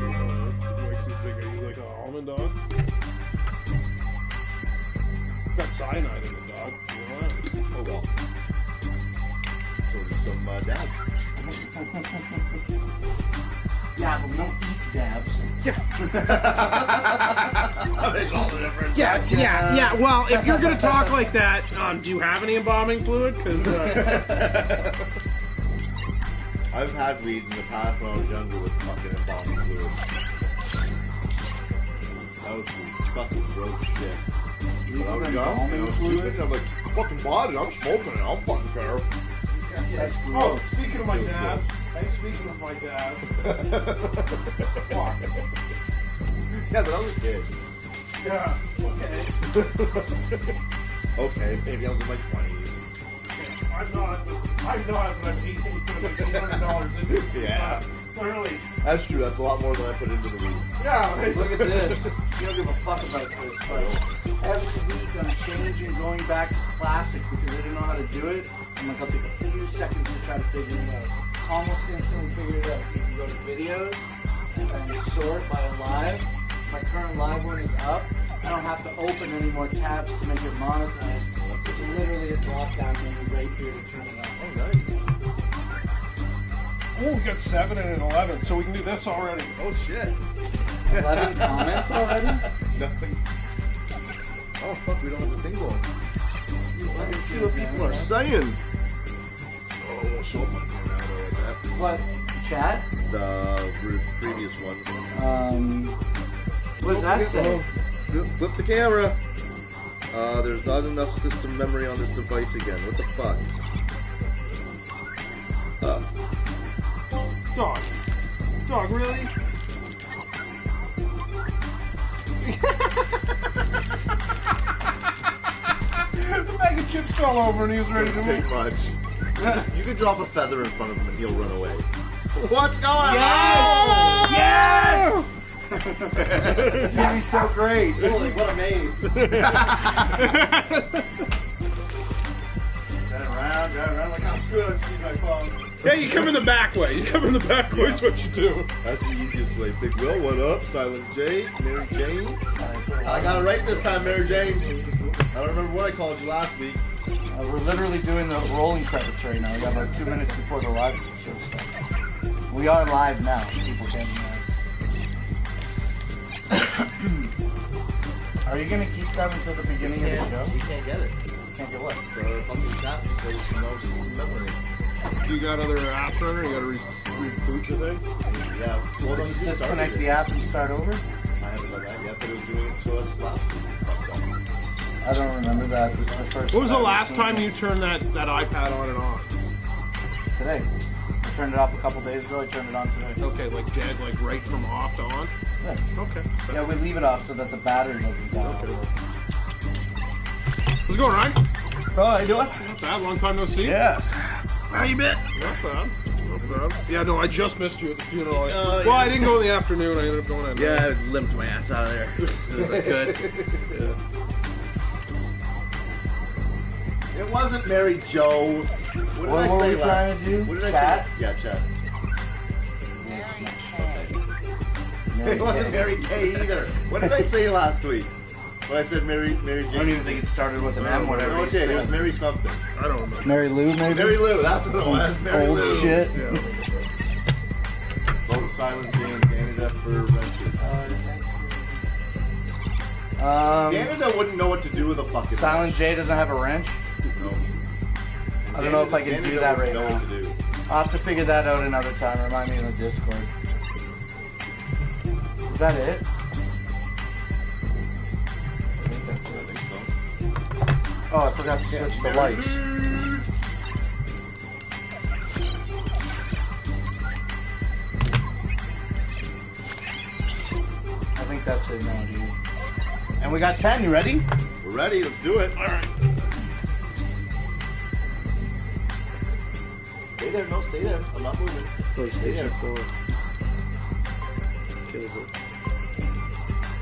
almonds? Like see big, are you like an almond dog? Got cyanide in the dog. You know that? Oh well. So does some dabs. Yeah, but we don't eat dabs. That makes all the difference. Yeah. Well, if you're gonna talk like that, do you have any embalming fluid? Because I've had weeds in the past when I was younger with fucking embalming fluid. That was some fucking gross shit. When I was young, and I was stupid, and I'm like, fucking body, I'm smoking it, I don't fucking care. That's gross. oh, speaking of my dabs, speaking of my dabs. Yeah, but I was a kid. Yeah. Okay. Okay, maybe I was in my 20s. I'm not, but I'm $800 into it. Yeah. Clearly. That's true, that's a lot more than I put into the weed. Yeah. Look at this. You don't give a fuck about this, but every week I'm changing, going back to classic because I didn't know how to do it. I'm like, I'll take a few seconds to try to figure it out. Almost instantly figured it out. You can go to videos and you sort by live. My current live one is up. I don't have to open any more tabs to make it monetized. It's literally a drop down menu right here to turn it on. Oh, nice. Oh, we got 7 and an 11, so we can do this already. Oh, shit. 11 comments already? Nothing. Oh, fuck, we don't have the thing going. Let's see what people are saying. Oh, it won't show up on here now, though, like that. What? Chat? The previous ones. What does that say? Flip the camera. There's not enough system memory on this device again. What the fuck? Dog, really? The bag of chips fell over and he was ready to Doesn't take move. much. You could drop a feather in front of him and he'll run away. What's going on? Yes! It's gonna be so great. Holy, what a maze. Drive around like, oh, screw it, I just use my phone. Yeah, you come in the back way. You come in the back way is what you do. That's the easiest way. Big Will, what up? Silent J, Mary Jane. I got it right this time, Mary Jane. I don't remember what I called you last week. We're literally doing the rolling credits right now. We got about 2 minutes before the live show starts. We are live now. People can't know. Are you going to keep that until the beginning of the show? You can't get it. Can't get what? The fucking chat because it's no system memory. You got other apps running? You got to reboot the thing? Yeah. Well, then you Disconnect the app and start over? I haven't done that yet, but it was doing it to us last week. I don't remember that. This is the first. What was the time last I've time seen you turned that iPad on and off? it. Today. I turned it off a couple days ago. I turned it on today. Okay, like dead, like right from off to on? Yeah. Okay. Yeah, we leave it off so that the battery doesn't die. Okay. How's it going, Ryan? Oh, how you doing? Not bad, long time no see. Yes. How you been? Not bad. Not bad. Yeah, no, I just missed you at the funeral. Well, I didn't go in the afternoon. I ended up going at night. Yeah, I limped my ass out of there. It was good. Yeah. It wasn't Mary Jo. What did I say were we last? trying to do? What did I Chat? say? Yeah, chat. It wasn't Mary Kay either. What did I say last week? When I said Mary Jane. I don't even think it started with an M, whatever you Okay, it was said. Mary something. I don't remember. Mary Lou, maybe? Mary Lou, that's what it was. Mary Old Lou. shit. Yeah. Vote Silent J in Canada for rescue. Canada wouldn't know what to do with a fucking Silent J doesn't have a wrench. No. I don't know if I can do that right know now. what to do. I'll have to figure that out another time. Remind me in the Discord. Is that it? Oh, I forgot to switch the lights. I think that's it now, dude. And we got 10. You ready? We're ready. Let's do it. All right. Stay there. No, stay there. I'm not moving. PlayStation 4. Kills it.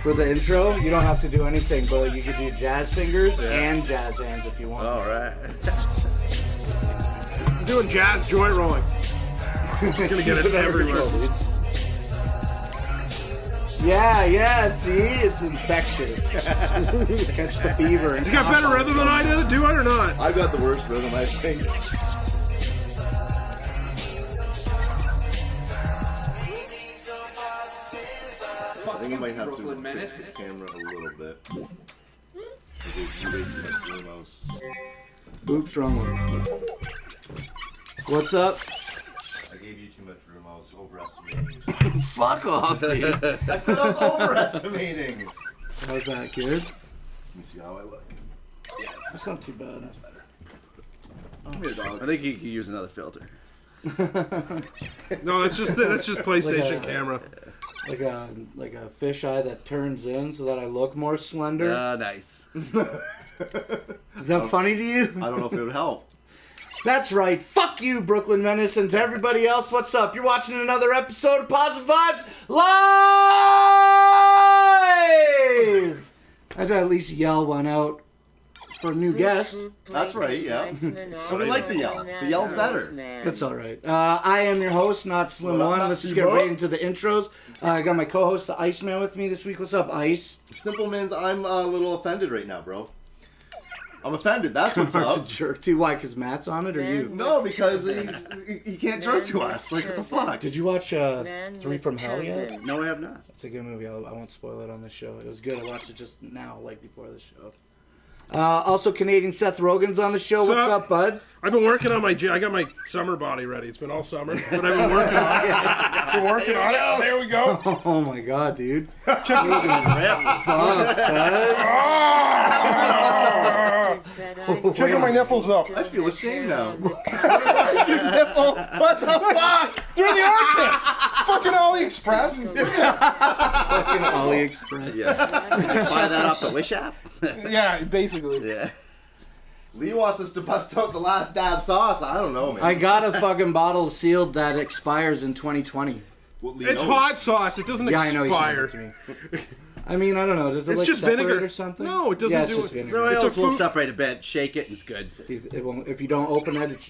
For the intro, you don't have to do anything, but you can do jazz fingers and jazz hands if you want. All right. I'm doing jazz joint rolling. I'm gonna get it everywhere. Yeah, see? It's infectious. Catch the fever. You got better rhythm than I did? Do I or not? I got the worst rhythm, I think. I think I might have to fix the camera a little bit. I gave you way too much room. Oops, wrong one. What's up? I gave you too much room. I was overestimating. Fuck off, dude. I said I was overestimating. How's that, kid? Let me see how I look. Yeah, that's not too bad. That's better. Come here, dog. I think you could use another filter. No, that's just PlayStation camera. Like a fisheye that turns in so that I look more slender. Nice. Is that funny to you? I don't know if it would help. That's right. Fuck you, Brooklyn Menace, and to everybody else, what's up? You're watching another episode of Positive Vibes Live! I had to at least yell one out for a new guest. That's right, yeah. I like the yell. The yell's better. That's all right. I am your host, not Slim Well, One. not Let's just you, get bro. right into the intros. I got my co-host, the Iceman, with me this week. What's up, Ice? Simple means I'm a little offended right now, bro. I'm offended. That's what's Aren't you up. jerk to? Why? Because Matt's on it, or you? No, because he can't jerk to us. Like, what the fuck? Did you watch 3 from Hell yet? No, I have not. It's a good movie. I won't spoil it on this show. It was good. I watched it just now, like before the show. Also, Canadian Seth Rogen's on the show. What's up, bud? I've been working on I got my summer body ready. It's been all summer, but I've been working on it. Been working on it. There we go. Oh my god, dude. Check out my nipples though. I feel ashamed now. What the fuck? They're in the armpits. Fucking AliExpress. Fucking AliExpress. Yeah. Did you buy that off the Wish app? Yeah, basically. Yeah. Lee wants us to bust out the last dab sauce. I don't know, man. I got a fucking bottle sealed that expires in 2020. Well, Lee It's knows. hot sauce. It doesn't Yeah, I know. You sent expire. it to me. I mean, I don't know. Does it It's like just separate vinegar or something? No, it doesn't yeah, it's do just it. vinegar. The It's a oils will food- separate a bit. Shake it. It's good. It won't, if you don't open it,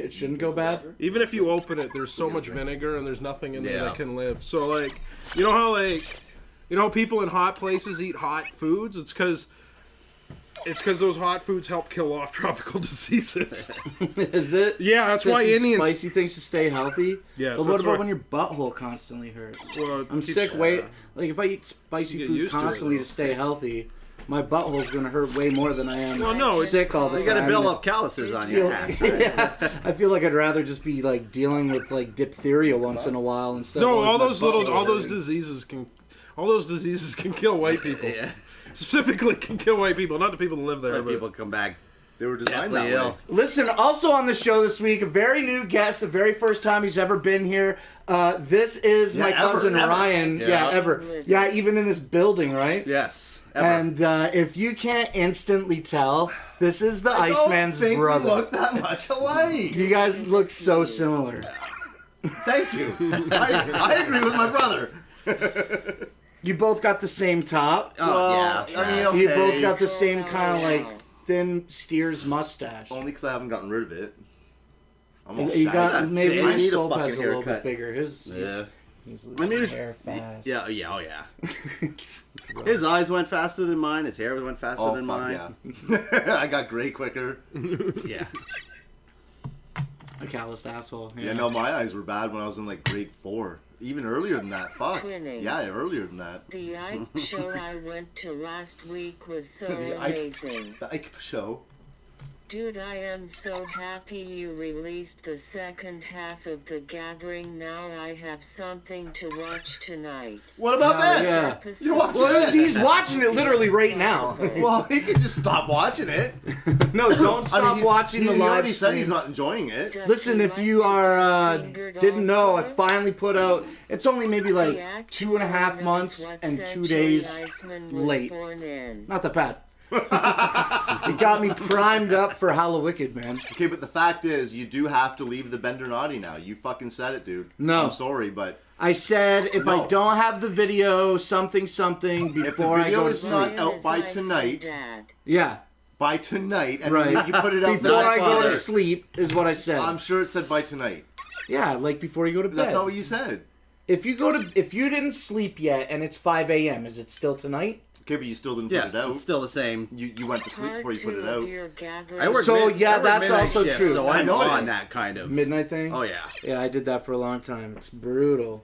it shouldn't go bad. Even if you open it, there's so much vinegar and there's nothing in there Yeah. that can live. So like, you know how people in hot places eat hot foods? It's because those hot foods help kill off tropical diseases. Is it? Yeah, that's Just why some Indians. spicy things to stay healthy. Yes, But what that's about right. when your butthole constantly hurts? Well, I'm keeps- sick. Like if I eat spicy You get food used to it, constantly though. to stay healthy, my butthole's gonna hurt way more than I am. Well, no, sick all the You time. got to build up calluses on your ass. Yeah, I feel like I'd rather just be like dealing with like diphtheria once in a while instead. No, of all always those my butthole hurting. diseases can kill white people. Yeah. Specifically, can kill white people, not the people that live there. Let But people come back. They were designed Definitely that way. ill. Listen, also on the show this week, a very new guest, the very first time he's ever been here. This is my cousin ever. Ryan. Yeah, ever. Yeah, even in this building, right? Yes. Ever. And if you can't instantly tell, this is the I Iceman's don't think brother. we look that much alike. You guys look so similar. Thank you. I agree with my brother. You both got the same top. Oh, yeah. I mean, okay. You both got the same kind of like thin steer's mustache. Only because I haven't gotten rid of it. I'm all You shaggy. got maybe I your need a soul fucking has a little haircut. bit bigger. His Yeah. he's I mean, losing hair fast. Yeah, oh yeah. It's rough. His eyes went faster than mine. His hair went faster Oh, than fuck mine. yeah. I got gray quicker. Yeah. A calloused asshole. Yeah, no, my eyes were bad when I was in like grade 4. Even earlier than that. Fuck. Twinning. Yeah, earlier than that. The Ike show I went to last week was so The Ike- amazing. The Ike show. Dude, I am so happy you released the second half of The Gathering. Now I have something to watch tonight. What about Yeah, this? yeah. You watch Well, this? he's watching it literally right now. Well, he could just stop watching it. No, don't stop he's- watching the he live already said stream. he's not enjoying it. Does Listen, he if like you to are be fingered didn't know, I also? finally put out. It's only maybe He like actually 2.5 knows months what and 2 century days Iceman was late. born in. Not that bad. It got me primed up for Hallowicked, man. Okay, but the fact is, you do have to leave the Bender Naughty now. You fucking said it, dude. No. I'm sorry, but I said if I No. don't have the video, something before I video go to is not sleep. out by Iceman tonight. Dad. Yeah, by tonight, and right. then you put it out before that I go far. to sleep is what I said. I'm sure it said by tonight. Yeah, like before you go to bed. That's not what you said. If you didn't sleep yet and it's 5 a.m., is it still tonight? Okay, but you still didn't put Yes, it out. it's still the same. You went to sleep before you put it out. I work that's midnight also shift, true. So I I'm know it on is. that kind of. Midnight thing? Oh, yeah. Yeah, I did that for a long time. It's brutal.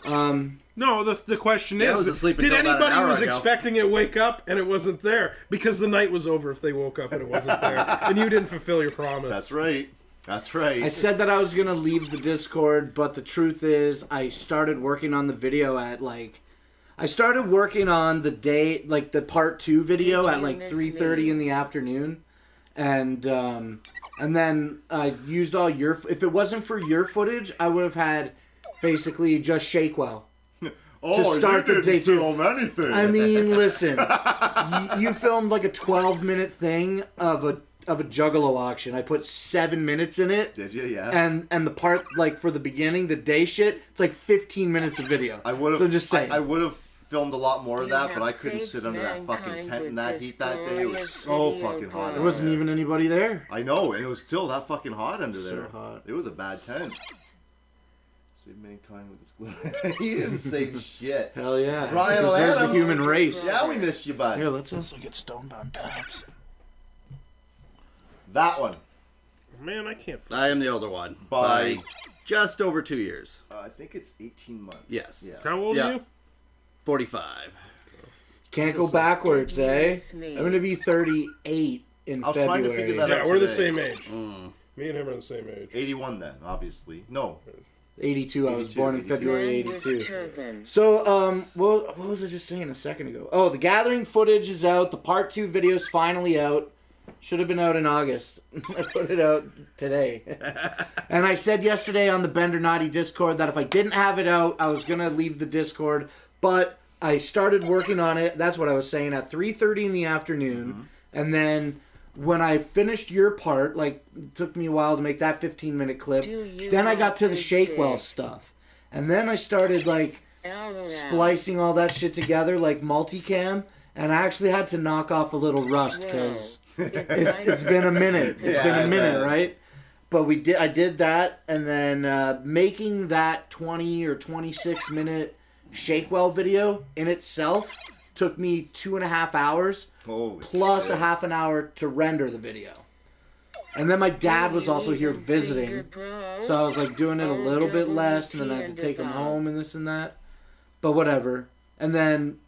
No, the question Yeah, I is, was asleep did until about an anybody hour was ago. expecting it to wake up and it wasn't there? Because the night was over if they woke up and it wasn't there. And you didn't fulfill your promise. That's right. That's right. I said that I was going to leave the Discord, but the truth is I started working on the video at I started working on the day, like the part 2 video at like 3:30 in the afternoon. And then I used all your, if it wasn't for your footage, I would have had basically just Shakewell. Oh, start you the day didn't film anything. I mean, listen, you filmed like a 12-minute thing of a juggalo auction. I put 7 minutes in it. Did you? Yeah. And the part like for the beginning, the day shit, it's like 15 minutes of video. I would have. So just saying. I would have filmed a lot more of You that, but I have couldn't saved sit under that fucking mankind tent in with that this heat that day. It was glorious so video fucking hot. There wasn't even anybody there. I know, and it was still that fucking hot under So there. hot. It was a bad tent. Save mankind with this glory. He didn't save shit. Hell yeah. Brian Deserve the Adams. human race. Yeah, we missed you, bud. Here, let's also get stoned on tabs. That one. Man, I can't. I am the older one. By- By just over 2 years. I think it's 18 months. Yes. Yeah. How old Yeah. are you? 45. Can't go backwards, eh? Did you miss me? I'm gonna be 38 in I was February. trying to figure that Yeah, out we're the today. same age. Me and him are the same age. 81 then, obviously. No. 82. I was 82, born in 82. February Man with 82. turban. So, what was I just saying a second ago? Oh, the gathering footage is out. The part 2 video's finally out. Should have been out in August. I put it out today. And I said yesterday on the Bender Naughty Discord that if I didn't have it out, I was going to leave the Discord. But I started working on it. That's what I was saying at 3:30 in the afternoon. And then when I finished your part, like, it took me a while to make that 15-minute clip. Do you Then I got have to the big Shakewell dick? stuff. And then I started, like, LOL. splicing all that shit together, like, multicam. And I actually had to knock off a little rust, because it's been a minute. It's been a minute, right? But I did that, and then making that 20 or 26 minute Shakewell video in itself took me 2.5 hours, Holy plus shit. a half an hour to render the video. And then my dad was also here visiting, so I was like doing it a little bit less, and then I had to take him home and this and that. But whatever. And then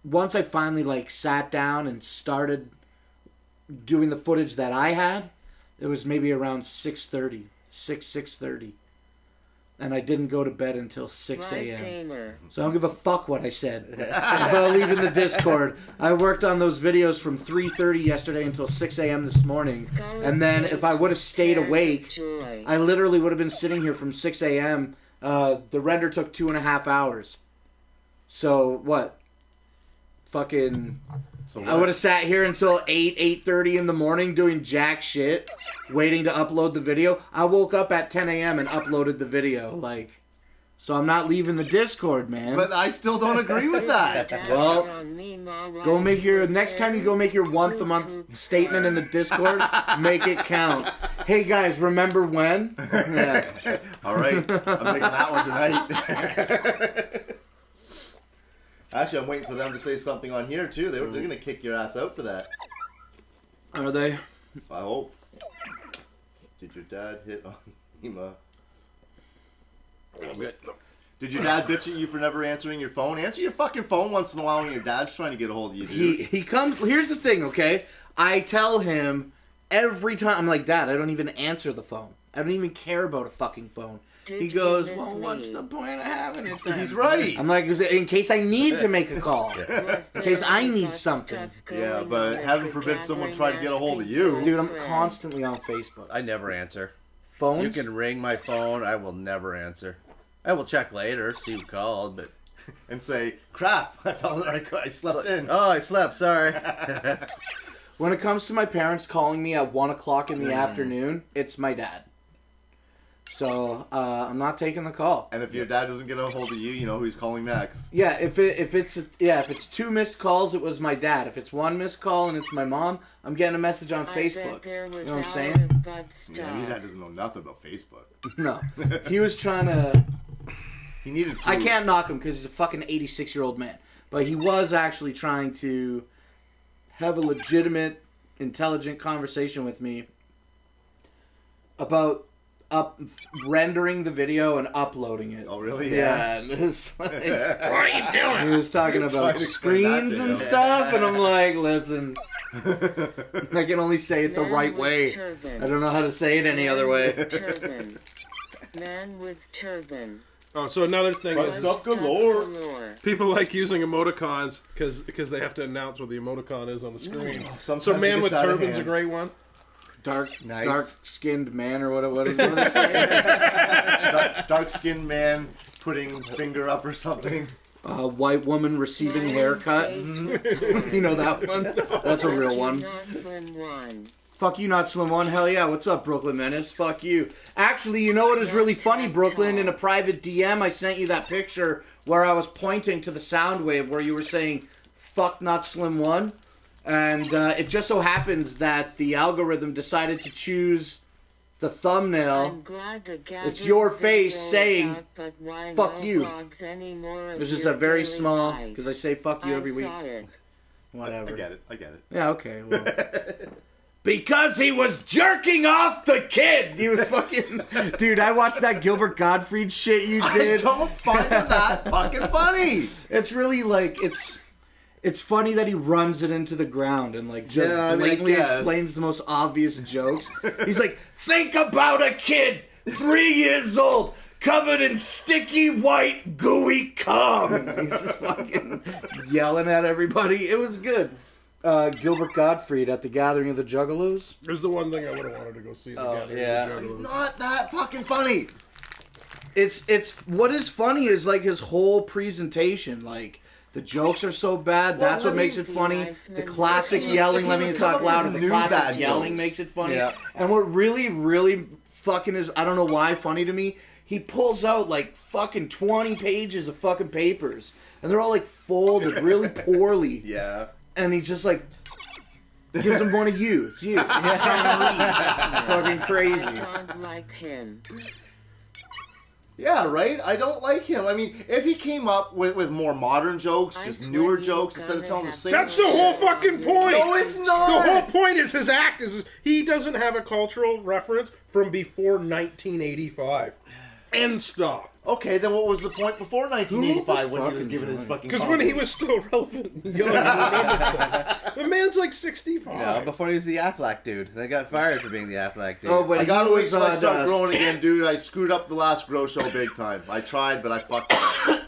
once I finally like sat down and started doing the footage that I had, it was maybe around 6:30, 6:30. And I didn't go to bed until 6 Right, a.m. Damer. So I don't give a fuck what I said about leaving the Discord. I worked on those videos from 3:30 yesterday until 6 a.m. this morning. And then if I would have stayed awake, Joy. I literally would have been sitting here from 6 a.m. The render took 2.5 hours. So what? Fucking... So I would have sat here until 8:30 in the morning doing jack shit, waiting to upload the video. I woke up at 10 a.m. and uploaded the video. Like, so I'm not leaving the Discord, man. But I still don't agree with that. Well, go make your... Next time you go make your once-a-month statement in the Discord, make it count. Hey, guys, remember when? Yeah. All right. I'm making that one tonight. Actually, I'm waiting for them to say something on here, too. They're going to kick your ass out for that. Are they? I hope. Did your dad hit on Hema? Did your dad bitch at you for never answering your phone? Answer your fucking phone once in a while when your dad's trying to get a hold of you, dude. He comes... Here's the thing, okay? I tell him every time... I'm like, Dad, I don't even answer the phone. I don't even care about a fucking phone. He Did goes, you miss well, me? what's the point of having it then? He's right. I'm like, in case I need to make a call. In case I need something. Yeah, but heaven forbid someone tried to get a hold of you. Dude, I'm constantly on Facebook. I never answer. Phones? You can ring my phone. I will never answer. I will check later, see who called, but... And say, crap, I slept in. Oh, I slept, sorry. When it comes to my parents calling me at 1 o'clock in the afternoon, it's my dad. So, I'm not taking the call. And if your dad doesn't get a hold of you, you know who he's calling next. Yeah, if it's 2 missed calls, it was my dad. If it's 1 missed call and it's my mom, I'm getting a message on Facebook. You know what I'm saying? Yeah, your dad doesn't know nothing about Facebook. No. He was trying to... He needed food. I can't knock him because he's a fucking 86-year-old man. But he was actually trying to have a legitimate, intelligent conversation with me about rendering the video and uploading it. Oh, really? Yeah. And it's like, What are you doing? he was talking about Trying to explain that screens to and him. stuff, and I'm like, listen, I can only say it the Man right with way. turban. I don't know how to say it any other way. Turban. Man with turban. Oh, so another thing But is stuff galore. people like using emoticons because they have to announce what the emoticon is on the screen. Sometimes So it man gets with out of turban's a hand. great one. Nice. Dark-skinned man, or what are they saying? Dark-skinned man putting finger up or something. White woman receiving haircut. You know that one? That's a real one. Not slim one. Fuck you, not slim one. Hell yeah. What's up, Brooklyn Menace? Fuck you. Actually, you know what is really funny, Brooklyn? In a private DM, I sent you that picture where I was pointing to the sound wave where you were saying, fuck not slim one. And it just so happens that the algorithm decided to choose the thumbnail. I'm glad the It's your gathering face video is saying, up, but why fuck no you. vlogs anymore of It's just your a very daily small, life? because I say fuck you every I week. saw it. Whatever. I get it. Yeah, okay. Well. Because he was jerking off the kid. He was fucking... Dude, I watched that Gilbert Gottfried shit you I did. don't find that fucking funny. It's really like, it's funny that he runs it into the ground and like just Yeah, I mean, I blatantly guess. explains the most obvious jokes. He's like, think about a kid, 3 years old, covered in sticky white gooey cum. He's just fucking yelling at everybody. It was good. Gilbert Gottfried at the Gathering of the Juggalos. There's the one thing I would have wanted to go see. The Gathering of the yeah. Juggalos. It's not that fucking funny. It's what is funny is like his whole presentation. Like the jokes are so bad, that's what makes it funny. The classic yelling, let me talk louder. The New classic bad yelling jokes. makes it funny. Yeah. And what really fucking is, I don't know why, funny to me. He pulls out like fucking 20 pages of fucking papers, and they're all like folded really poorly. Yeah. And he's just like, gives them one of you. It's you. He's trying to read. It's fucking I crazy. don't like him. Yeah, right? I don't like him. I mean, if he came up with more modern jokes, just Iceman, newer you jokes, instead of gonna telling the have same... That's the whole fucking point. No, it's not. The whole point is his act is he doesn't have a cultural reference from before 1985. End stop. Okay, then what was the point before 1985 when he was fucking giving his joint? fucking Because when he was still relevant and young, you remember that. The man's like 65. No, before he was the Aflac dude. They got fired for being the Aflac dude. Oh, but I gotta he wait was till I start dust. growing again, dude. I screwed up the last Grow Show big time. I tried, but I fucked up.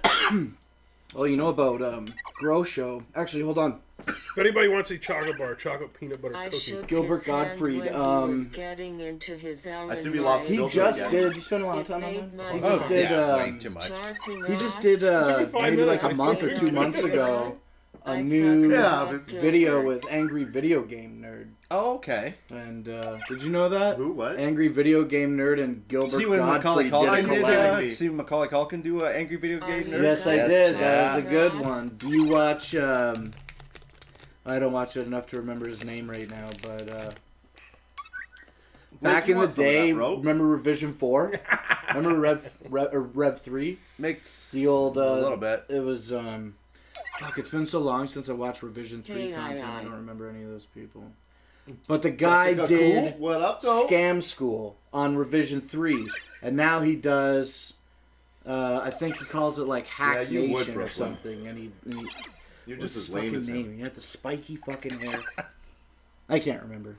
Oh, you know about Grow Show. Actually, hold on. If anybody wants a chocolate bar, chocolate peanut butter I cookie. shook Gilbert his hand Gottfried, when he was getting into his I assume he lost He Bill just again. did. You spent a lot of It time on made him. my He day. just did. way too much. He just did took me 5 maybe like minutes. a I month still or did 2 it. months ago. A I new fucking Yeah, love video Gilbert. with Angry Video Game Nerd. Oh, okay. And did you know that? Who, what? Angry Video Game Nerd and Gilbert See when Macaulay Gottfried did a Culkin collab. did. See when Macaulay Culkin do an Angry Video Game Nerd. Yes, I Yes. did. Yeah. That was a good one. Do you watch? I don't watch it enough to remember his name right now, but back you in the want some of that, day, bro? remember Revision 4? Remember Rev 3? Makes The old a little bit. It was fuck. It's been so long since I watched Revision 3 Hey, content. I aye. don't remember any of those people. But the guy Jessica did Cool? What up, though? Scam School on Revision 3, and now he does. I think he calls it like Hack Yeah, you would, Nation or Brooklyn. something, and he You're what's just his as lame fucking as him. name? He had the spiky fucking hair. I can't remember.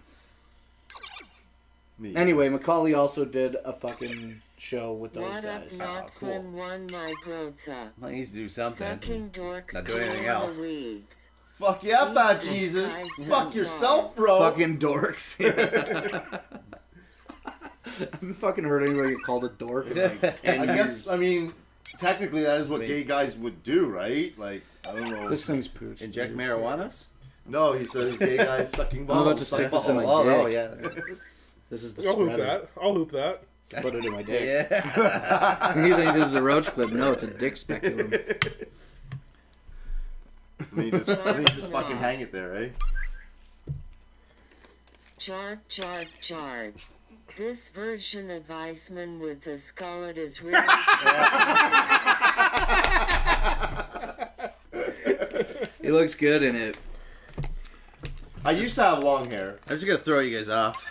Me. Anyway, Macaulay also did a fucking show with those What up, guys. not cool. slim one, my brother. Well, he needs to do something. Fucking dorks Not doing anything killing else. the weeds. Fuck yeah, These bad guys Jesus. are Fuck yourself, bro. Fucking dorks. I haven't fucking heard anybody get called a dork in like 10 I years. guess, I mean, technically that is what gay guys would do, right? Like, I don't know. This thing's pooch. Inject marijuanas? No, he says gay guys sucking I'm balls. about to stick this in my Oh, dick. yeah. This is the I'll hoop spreader. that. I'll hoop that. Put it in my dick. Yeah. You think this is a roach clip? No, it's a dick speculum. And then you just fucking hang it there, eh? Chart, chart, chart. This version of Iceman with the skullet is really He looks good in it. I used to have long hair. I'm just gonna throw you guys off.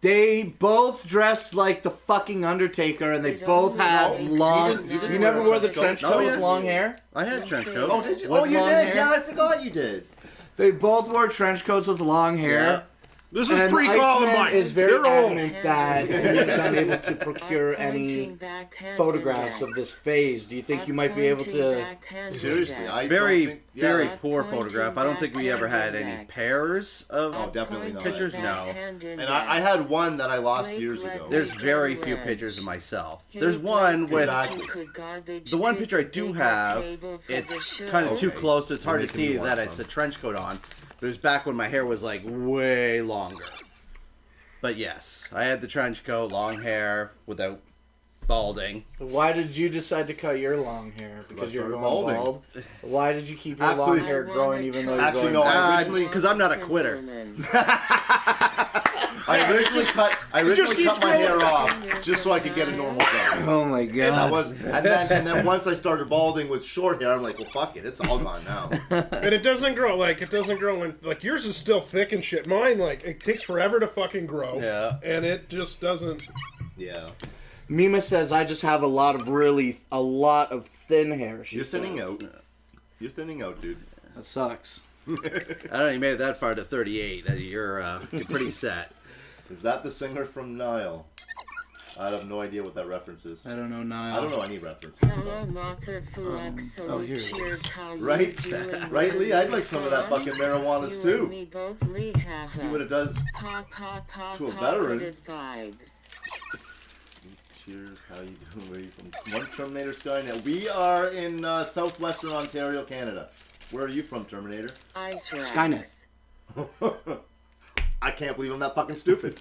They both dressed like the fucking Undertaker, and they both had long. You didn't You never wear a wore the trench trench coat? coat Oh, with yeah. long hair? I had a trench coat. Oh, did you? With Oh, you long did. hair? Yeah, I forgot you did. They both wore trench coats with long hair. This is And pre-Columbine. Iceman is very They're old. adamant that he was unable to procure any photographs of this phase. Do you think you might be able to? Seriously, I Very, don't think, yeah, very like- poor photograph. I don't think we ever had any pairs of Oh, definitely not. pictures. No. And I had one that I lost years ago. There's very few pictures of myself. There's one with Exactly. the one picture I do have. It's kind of too close. It's hard to see that it's a trench coat on. But it was back when my hair was like way longer. But yes, I had the trench coat, long hair, without balding. Why did you decide to cut your long hair? Because you're started going balding. bald. Why did you keep your Actually- long hair growing even though you're Actually, going no, bald? originally- Because I'm not a quitter. I originally cut keeps my hair growing. off just so I could get a normal cut. Oh my god. That was, and then once I started balding with short hair, I'm like, well, fuck it, it's all gone now. And it doesn't grow like yours is still thick and shit. Mine, like, it takes forever to fucking grow. Yeah. And it just doesn't. Yeah, Mima says I just have a lot of thin hair. She you're says. thinning out. You're thinning out, dude. That sucks. I don't know. You made it that far to 38. You're pretty set. Is that the singer from Nile? I have no idea what that reference is. I don't know now. I don't know any references. Hello, Mother Flex. oh, here. Cheers, how you Right? doing? Right, Lee? I'd like some of that fucking marijuana's You too. and me both, Lee. See what it does Pa, pa, pa, to a veteran. positive vibes. Cheers, how you doing? Where are you from? One Terminator Skynet. We are in southwestern Ontario, Canada. Where are you from, Terminator? Ice Rex. Skynet. I can't believe I'm that fucking stupid.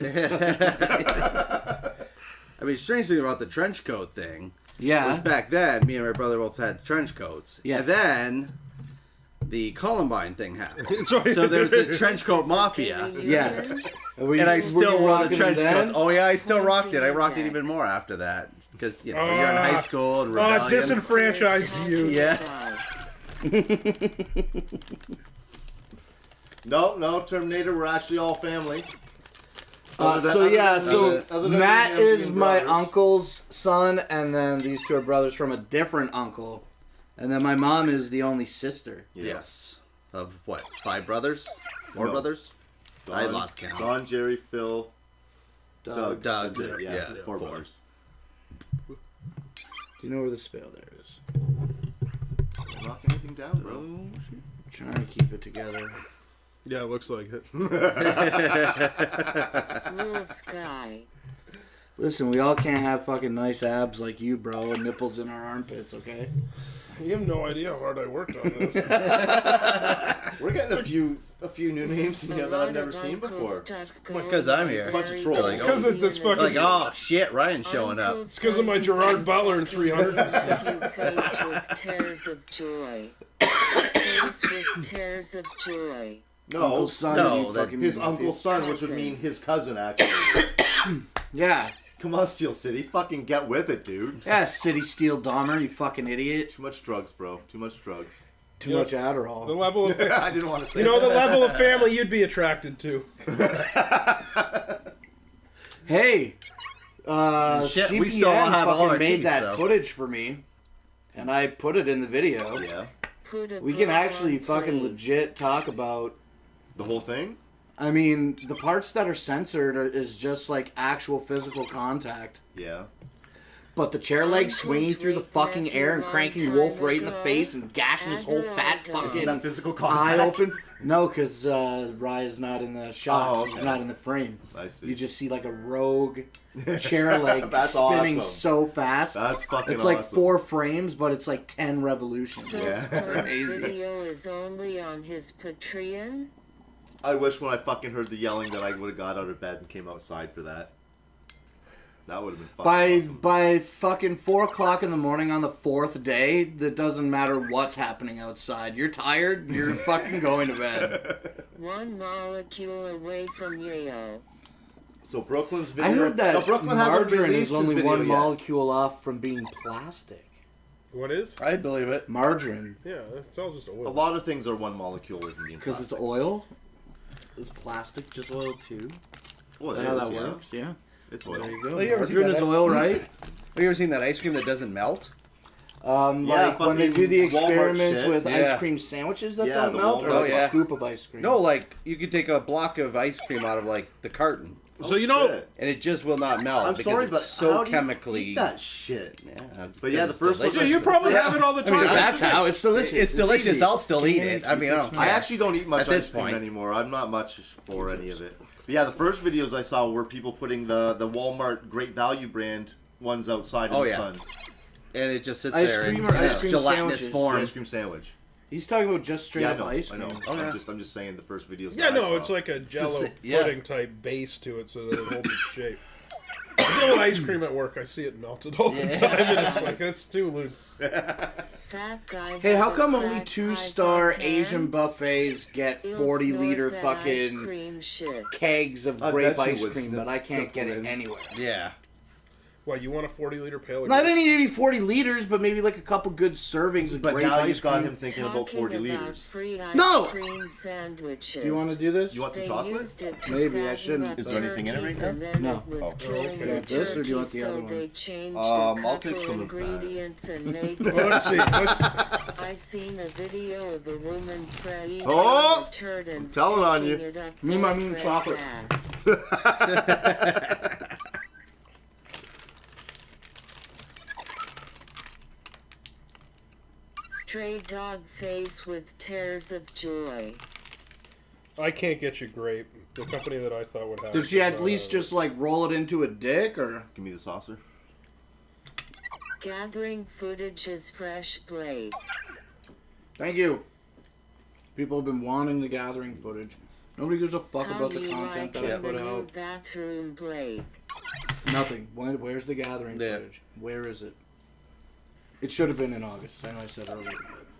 I mean, strange thing about the trench coat thing. Yeah. was back then, me and my brother both had trench coats. Yeah. And then the Columbine thing happened. So, So there's the trench coat mafia. Yeah. And I still wore the trench coats. coats. Oh yeah, I still rocked it. I rocked it even more after that. Because, you know, you're in high school and rebellion. disenfranchised you. Yeah. No, Terminator, we're actually all family. So Matt the is Zambian my brothers. uncle's son, and then these two are brothers from a different uncle, and then my mom is the only sister. Yeah. Yes. Of what? 5 brothers? 4 No. brothers? I lost count. Don, Jerry, Phil, Doug. Doug, That's it, yeah, 4 4. brothers. Do you know where the spell there is? Don't knock anything down, bro. I'm trying to keep it together. Yeah, it looks like it. Little Sky. Listen, we all can't have fucking nice abs like you, bro, and nipples in our armpits, okay? You have no idea how hard I worked on this. We're getting a few new names in here that I've never seen before. Because I'm here. Bunch of trolls. It's because of this fucking. Like, oh shit, Ryan's showing up. It's because of my Gerard Butler in 300. Face with tears of joy. Face with tears of joy. No, Uncle's son, no, you that- fucking his idiot. uncle's son, which would mean his cousin, actually. Yeah. Come on, Steel City, fucking get with it, dude. Yeah, City Steel Dahmer, you fucking idiot. Too much drugs, bro. Too much drugs. Too Yep. much The Adderall. level of. I didn't want to say You know, the that. level of family you'd be attracted to. Hey, Shit, CPN we still all have all fucking our made teeth, that so. footage for me, and I put it in the video. Yeah. Put a We can bra actually on, fucking please. legit talk about. The whole thing? I mean, the parts that are censored is just like actual physical contact. Yeah. But the chair leg swinging through the fucking air and cranking Wolf right in the face and gashing his whole fat fucking Is that physical eye contact? open. No, because Rye is not in the shot. Oh, He's okay. not in the frame. I see. You just see like a rogue chair leg That's spinning awesome. so fast. That's fucking It's like awesome. 4 frames, but it's like 10 revolutions. Yeah. This Crazy. video is only on his Patreon. I wish when I fucking heard the yelling that I would have got out of bed and came outside for that. That would have been fucking awesome. By fucking 4 o'clock in the morning on the 4th day, that doesn't matter what's happening outside. You're tired, you're fucking going to bed. One molecule away from Yale. So Brooklyn's video. I heard that No, Brooklyn hasn't margarine released is only his video one yet. molecule off from being plastic. What is? I believe it. Margarine. Yeah, it's all just A oil. lot of things are one molecule with me. Because it's oil. Is plastic just oil too? Well, Is it that how is, that yeah. works? Yeah. It's oil. There you go. Oh, you ever seen Margarine that? is oil, right? Have you ever seen that ice cream that doesn't melt? Like when they fucking do the Walmart experiments shit. with Yeah. ice cream sandwiches that Yeah, don't the melt, or Walmart- like Oh, yeah. a scoop of ice cream. No, like you could take a block of ice cream out of like the carton, So you know, Shit. and it just will not melt. I'm because sorry, it's but so how do you chemically. eat that shit? Yeah, But yeah, the it's first one- yeah, delicious. you probably have it all the I time. mean, if that's how it's delicious. It's delicious. easy. I'll still eat it. I mean, I don't I care. actually don't eat much At this ice cream point. anymore. I'm not much for any of it. But yeah, the first videos I saw were people putting the Walmart Great Value brand ones outside in Oh, the yeah. sun. And it just sits Ice there cream in or its ice cream gelatinous sandwiches? The form. ice cream sandwich. He's talking about just straight Yeah, I up know. ice I cream. know. Oh, yeah. I'm just saying the first videos. Yeah, that I no, saw. it's like a Jello yeah. pudding type base to it, so that it holds its shape. I deal with ice cream at work. I see it melted all the time, and it's like that's too loose. That guy Hey, how had a come only crack 2-star pipe Asian hand? buffets get He'll 40-liter snort that ice fucking cream shit. kegs of I grape bet you ice would cream, snip but I can't get it supplements. anywhere? Yeah. Why, you want a 40-liter pail? Not any 40 liters, but maybe like a couple good servings of But grape now ice you've got cream. him thinking about Talking 40 about liters. free ice No! cream sandwiches. Do you want to do this? You want some They chocolate? used it to Maybe, I fatten shouldn't. up Is there anything in it right turkeys, now? and then No. it was Oh. killing Okay. the You want this, or do you want turkey, the other so one? they changed a I'll couple take some of that. ingredients and made Well, let's see. Let's. I seen a video of a woman frying Oh! a turd and I'm telling on you. sticking it up Me, my her mean friend's chocolate. ass. Stray dog face with tears of joy. I can't get you grape. The company that I thought would have. Did it she does at not least have just like roll it into a dick, or? Give me the saucer. Gathering footage is fresh Blake. Thank you. People have been wanting the gathering footage. Nobody gives a fuck How about do the you content like that I in the put new out. bathroom, Blake? Nothing. Where's the gathering Yeah. footage? Where is it? It should have been in August. I know I said earlier.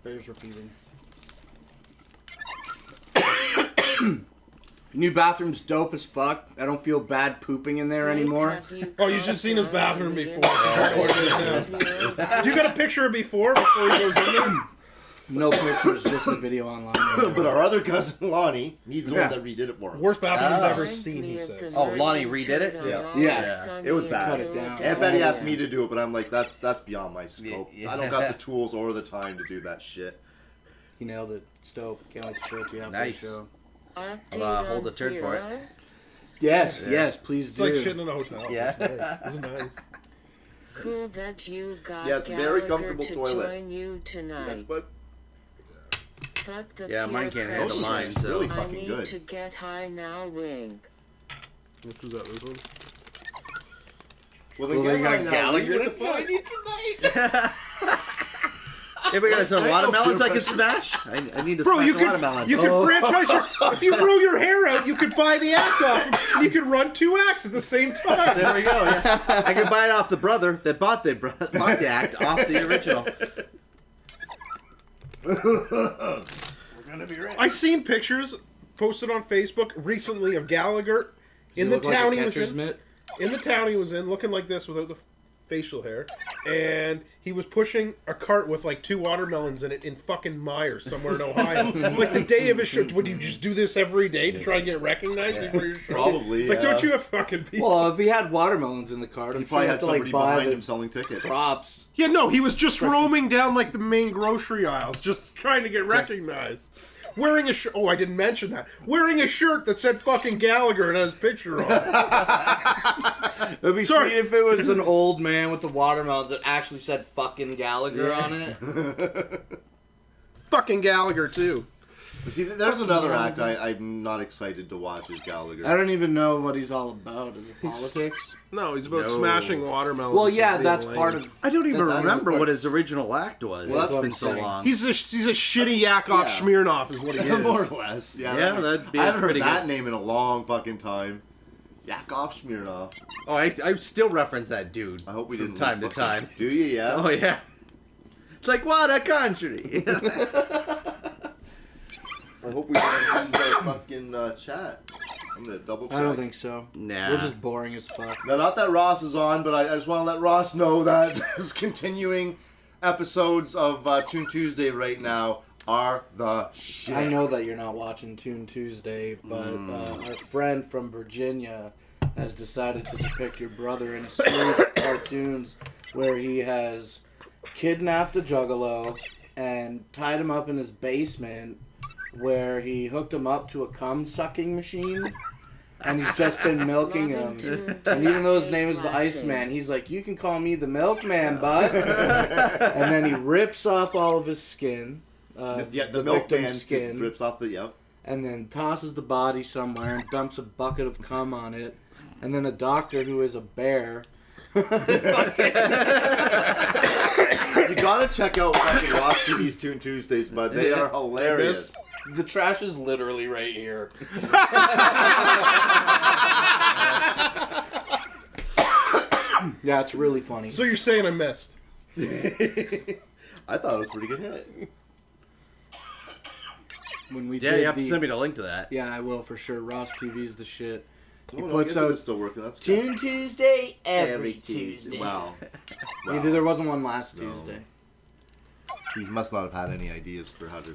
Bears repeating. New bathroom's dope as fuck. I don't feel bad pooping in there anymore. Oh, you should have seen his bathroom before. Do you got a picture of before he goes in there? No pictures, just the video online. But our other cousin Lonnie, he's the Yeah. one that redid it for him. Worst bathroom he's Ah. ever seen, he says. Oh, Lonnie redid it? Yeah. It was bad. Cut it down. Aunt Betty asked me to do it, but I'm like, that's beyond my scope. Yeah. I don't got the tools or the time to do that shit. He nailed it. It's dope. Can't wait to show it to you after Nice. the show. I'll hold the turd for it. Yes, Yeah. yes, please It's do. like shitting in a hotel. Yeah. It's nice. It's nice. Cool that you got Yeah, it's a very Gallagher comfortable to toilet. join you tonight. That's what. Fuck the Yeah, mine peer can't handle pressure. mine, so. Really I fucking need good. to get high now, wink. Which was that, this one? Well, Well, they got Gallagher What the to fuck? join you tonight. Hey, we got some watermelons I could smash. I need to Bro, smash you a could watermelon. you could franchise your. If you grew your hair out, you could buy the act off, and you could run 2 acts at the same time. There we go. Yeah. I could buy it off the brother that bought the act off the original. We're gonna be ready. I seen pictures posted on Facebook recently of Gallagher in the town he was in. In the town he was in, looking like this without the facial hair, and he was pushing a cart with like 2 watermelons in it in fucking Myers somewhere in Ohio. Like the day of his show. Would you just do this every day to try and get recognized before your show? Probably, Like, yeah. don't you have fucking people? Well, if he had watermelons in the cart, I'm He sure probably you had have to like somebody buy behind the him selling tickets. props. Yeah, no, he was just roaming down like the main grocery aisles, just trying to get recognized. Wearing a shirt. Oh, I didn't mention that. Wearing a shirt that said fucking Gallagher and had his picture on it. It would be Sorry. sweet if it was an old man with the watermelons that actually said fucking Gallagher on it. Fucking Gallagher, too. See, there's another act I'm not excited to watch is Gallagher. I don't even know what he's all about. Is it politics? No, he's about No. smashing watermelons. Well, and yeah, being that's lame. part of. I don't even That's remember what- what his original act was. Well, that's It's what been I'm so saying. long. He's a shitty Yakov Yeah. Smirnoff is what he is. More or less. Yeah, Yeah, that'd be I haven't heard pretty that good. name in a long fucking time. Yakov Smirnoff. Oh, I still reference that dude. I hope we from didn't time to lose fucking- time. Do you? Yeah. Oh yeah. It's like what a country. I hope we didn't lose our fucking chat. I'm gonna double check. I don't think so. Nah. We're just boring as fuck. Now, not that Ross is on, but I just want to let Ross know that is continuing episodes of Toon Tuesday right now are the shit. I know that you're not watching Toon Tuesday, but our friend from Virginia has decided to depict your brother in a series of cartoons where he has kidnapped a juggalo and tied him up in his basement where he hooked him up to a cum-sucking machine. And he's just been milking him. And even though his name is the Iceman, he's like, you can call me the milkman, bud. And then he rips off all of his skin. The milkman skin. Rips off the, yep. And then tosses the body somewhere and dumps a bucket of cum on it. And then a doctor who is a bear. You gotta check out fucking Ross TV's Toon Tuesdays, bud. They are hilarious. The trash is literally right here. Yeah, it's really funny. So you're saying I missed? I thought it was a pretty good hit. When we you have to send me the link to that. Yeah, I will for sure. Ross TV's the shit. He puts out. It's still working. That's Toon Tuesday every Tuesday. Wow. Maybe there wasn't one last Tuesday. He must not have had any ideas for how to.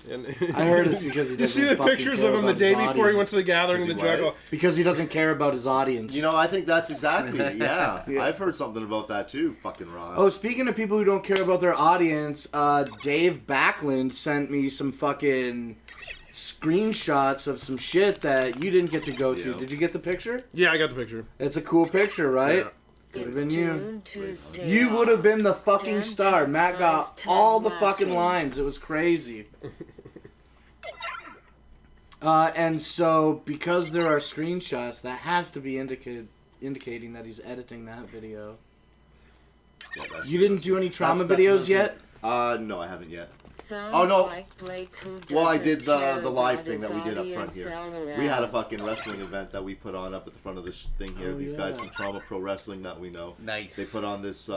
I heard it's because he doesn't. You see the pictures of him the day before he went to the gathering of the juggalo? Because he doesn't care about his audience. You know, I think that's exactly it. Yeah. I've heard something about that too. Fucking Ross. Oh, speaking of people who don't care about their audience, Dave Backlund sent me some fucking screenshots of some shit that you didn't get to go to. Did you get the picture? Yeah, I got the picture. It's a cool picture, right? Yeah. Could have been you. You would have been the fucking star. Matt got all the fucking lines. It was crazy. And so, because there are screenshots, that has to be indicating that he's editing that video. Yeah, you didn't do any trauma videos yet? No, I haven't yet. Oh no! Well, I did the live thing that we did up front here. We had a fucking wrestling event that we put on up at the front of this thing here. These guys from Trauma Pro Wrestling that we know. Nice. They put on this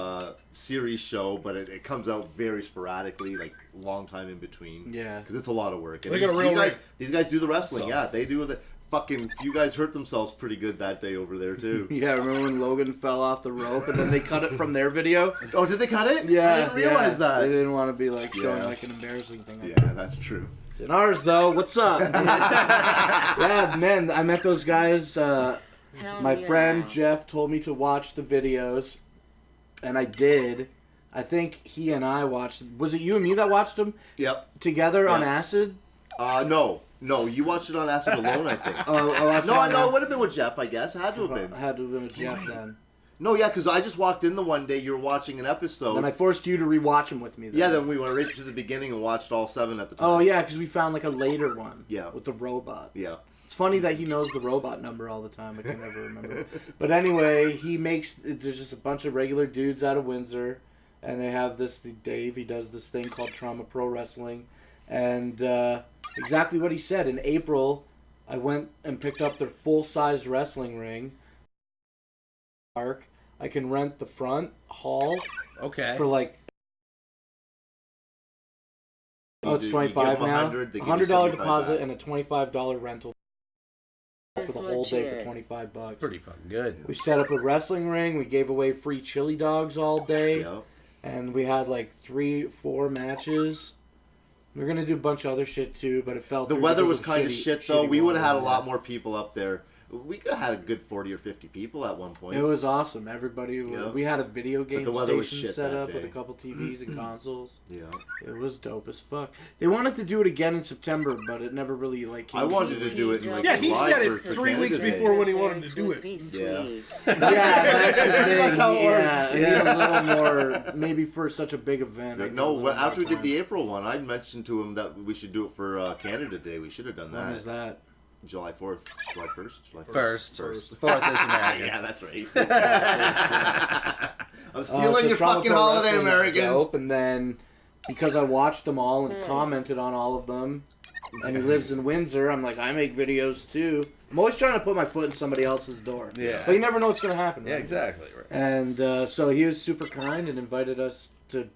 series show, but it comes out very sporadically, like long time in between. Yeah. Because it's a lot of work. And They got a real these guys do the wrestling. Yeah, they do the. Fucking few guys hurt themselves pretty good that day over there too. Yeah, remember when Logan fell off the rope and then they cut it from their video? Oh, did they cut it? Yeah, I didn't realize that. They didn't want to be like showing like an embarrassing thing. Yeah, that's true. It's in ours though. What's up? Yeah, man, I met those guys. My friend Jeff told me to watch the videos, and I did. I think he and I watched. Was it you and me that watched them? Yep. Together on acid? No, you watched it on acid alone, I think. No, it would have been with Jeff, I guess. It had to have been. Had to have been with Jeff then. No, yeah, because I just walked in the one day you were watching an episode. And I forced you to rewatch them with me. Then. Yeah, then we went right to the beginning and watched all 7 at the time. Oh, yeah, because we found like a later one. Yeah. With the robot. Yeah. It's funny that he knows the robot number all the time. I can never remember. But anyway, there's just a bunch of regular dudes out of Windsor. And they have Dave, he does this thing called Trauma Pro Wrestling. And exactly what he said. In April, I went and picked up their full-size wrestling ring. I can rent the front hall. Okay. For like... Oh, it's $25 now. $100 deposit and a $25 rental for the whole day for $25. That's pretty fucking good. We set up a wrestling ring. We gave away free chili dogs all day. Yep. And we had like 3-4 matches. We're gonna do a bunch of other shit too, but it felt the weather was kind of shit though. We would have had a lot more people up there. We could have had a good 40 or 50 people at one point. It was awesome. Everybody, we had a video game station set up day. with a couple TVs and consoles. Yeah, it was dope as fuck. They wanted to do it again in September, but it never really came. I wanted to do it in he said it 3 weeks before when he wanted to do it. Yeah, that's the thing. That's how it works. I need a little more, maybe for such a big event. No, after we did the April one, I mentioned to him that we should do it for Canada Day. We should have done that. When is that? July 4th. July 1st? July 1st. 4th is American. Yeah, that's right. I'm stealing your fucking holiday, Americans. Dope, and then, because I watched them all and commented on all of them, and he lives in Windsor, I'm like, I make videos too. I'm always trying to put my foot in somebody else's door. Yeah. But you never know what's going to happen. Right? Yeah, exactly. Right. And so he was super kind and invited us to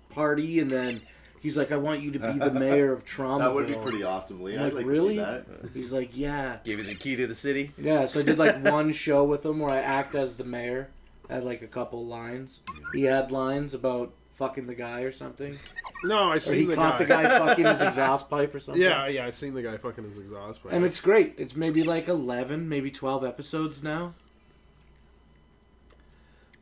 party, and then... He's like, I want you to be the mayor of Traumaville. That would be pretty awesome, Lee. I'd like really? To see that. He's like, yeah. Gave you the key to the city? Yeah, so I did like one show with him where I act as the mayor. I had like a couple lines. He had lines about fucking the guy or something. No, I seen the guy. He caught the guy fucking his exhaust pipe or something. Yeah, I seen the guy fucking his exhaust pipe. And it's great. It's maybe like 11, maybe 12 episodes now.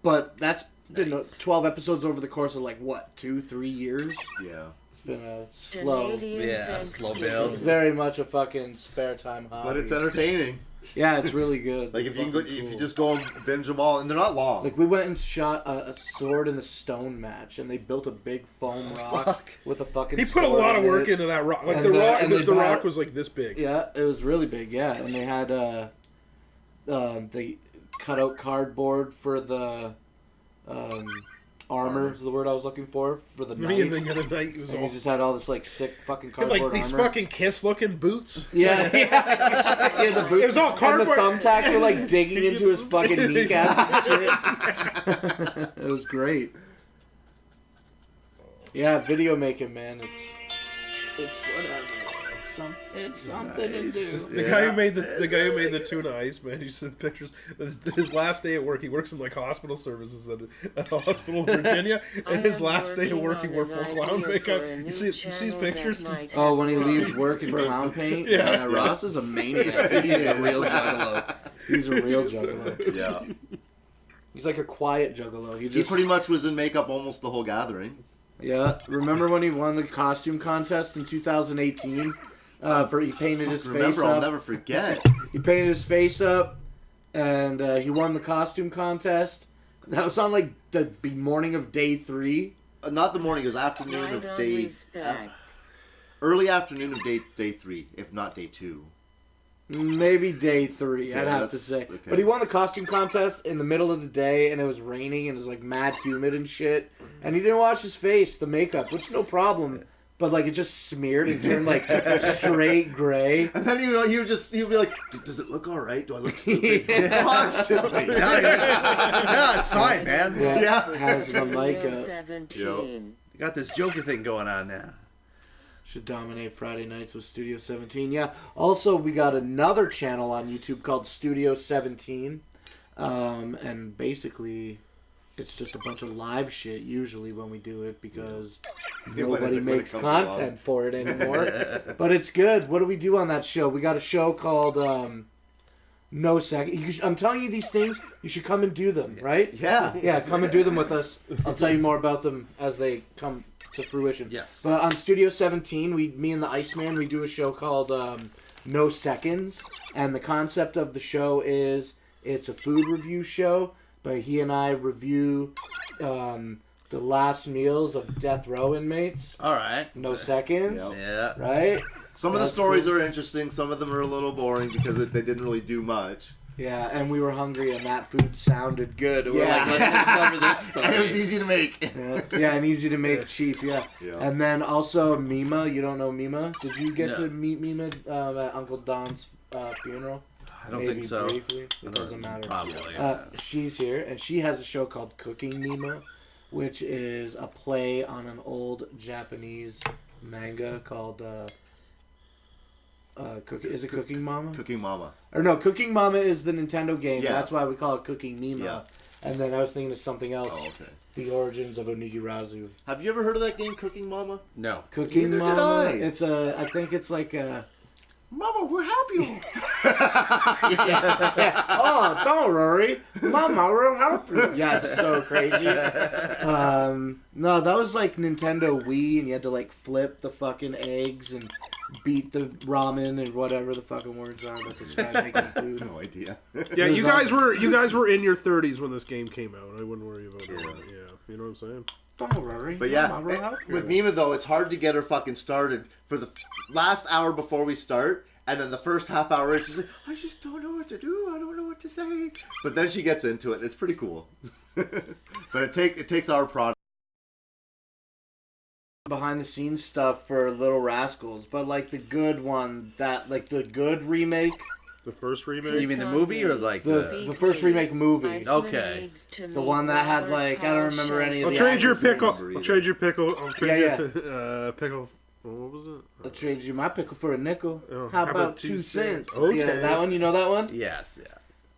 But that's been 12 episodes over the course of like, what, 2-3 years? Yeah. It's been a slow build. It's very much a fucking spare time hobby. But it's entertaining. Yeah, it's really good. Like if you just go and binge them all, and they're not long. Like we went and shot a sword and a stone match, and they built a big foam rock with a fucking. He put a lot of work into that rock. Like the rock was like this big. Yeah, it was really big. Yeah, and they had they cut out cardboard for the armor is the word I was looking for the knight. And the other night was he just had all this like sick fucking cardboard like these armor. fucking Kiss looking boots. Yeah, the boots. It was all cardboard. And the thumbtacks were like digging into his fucking kneecaps and shit. It was great. Yeah, video making, man. It's whatever. It's something to do. The guy who made the tuna Iceman, he sent pictures. His last day at work, he works in like hospital services at a hospital in Virginia, and his last day at work, he wore full clown makeup. You see his pictures? Oh, when he leaves work in clown paint? Yeah, Ross is a maniac. He's a real juggalo. He's a real juggalo. Yeah. He's like a quiet juggalo. He pretty much was in makeup almost the whole gathering. Yeah. Remember when he won the costume contest in 2018? He painted his face up. I'll never forget. He painted his face up, and he won the costume contest. That was on like the morning of day 3. Not the morning. It was afternoon of day. Early afternoon of day 3, if not day 2. Maybe day 3, I'd have to say. Okay. But he won the costume contest in the middle of the day, and it was raining, and it was like mad humid and shit. And he didn't wash his face, the makeup, which is no problem. But like it just smeared and turned like straight gray. And then you'd be like, "Does it look all right? Do I look stupid?" Constantly. Yeah, it's fine, man. Yeah. Has the makeup. You got this Joker thing going on now. Should dominate Friday nights with Studio 17. Yeah. Also, we got another channel on YouTube called Studio 17, and basically. It's just a bunch of live shit usually when we do it because nobody makes content for it anymore. But it's good. What do we do on that show? We got a show called No Second. I'm telling you these things. You should come and do them, right? Yeah. Yeah, come and do them with us. I'll tell you more about them as they come to fruition. Yes. But on Studio 17, me and the Iceman, we do a show called No Seconds. And the concept of the show is it's a food review show. But he and I review the last meals of death row inmates. All right. No seconds. Yeah. Right? Some of the stories are interesting. Some of them are a little boring because they didn't really do much. Yeah, and we were hungry and that food sounded good. We're like, let's just cover this stuff. And it was easy to make. Yeah, and easy to make cheap, yeah. And then also Mima. You don't know Mima? Did you get to meet Mima at Uncle Don's funeral? I don't think so. Briefly. It doesn't matter. Probably. She's here, and she has a show called Cooking Mima, which is a play on an old Japanese manga called is it Cooking Mama? Cooking Mama. Or no, Cooking Mama is the Nintendo game. Yeah. That's why we call it Cooking Mima. Yeah. And then I was thinking of something else. Oh, okay. The Origins of Onigirazu. Have you ever heard of that game, Cooking Mama? No. Cooking Neither Mama. did I. It's I think it's like a. Mama, we'll help you. Oh, don't worry. Mama will help you. Yeah, it's so crazy. No, that was like Nintendo Wii, and you had to like flip the fucking eggs and beat the ramen and whatever the fucking words are that describe making food. No idea. Yeah, you guys were in your 30s when this game came out. I wouldn't worry about that. Yeah, you know what I'm saying? Don't worry. But yeah, with Mima though, it's hard to get her fucking started for the last hour before we start, and then the first half hour, it's just like, I just don't know what to do. I don't know what to say. But then she gets into it. It's pretty cool. But it takes our product. Behind the scenes stuff for Little Rascals, but like the good one, that like the good remake. The first remake? You mean the movie or like the first remake movie? Okay. The one that had like, I don't remember any of the. I'll trade your pickle. Names. I'll trade your pickle. I'll trade your pickle. What was it? I'll trade you my pickle for a nickel. Oh, how about 2 cents? Okay. Yeah, that one. You know that one? Yes. Yeah.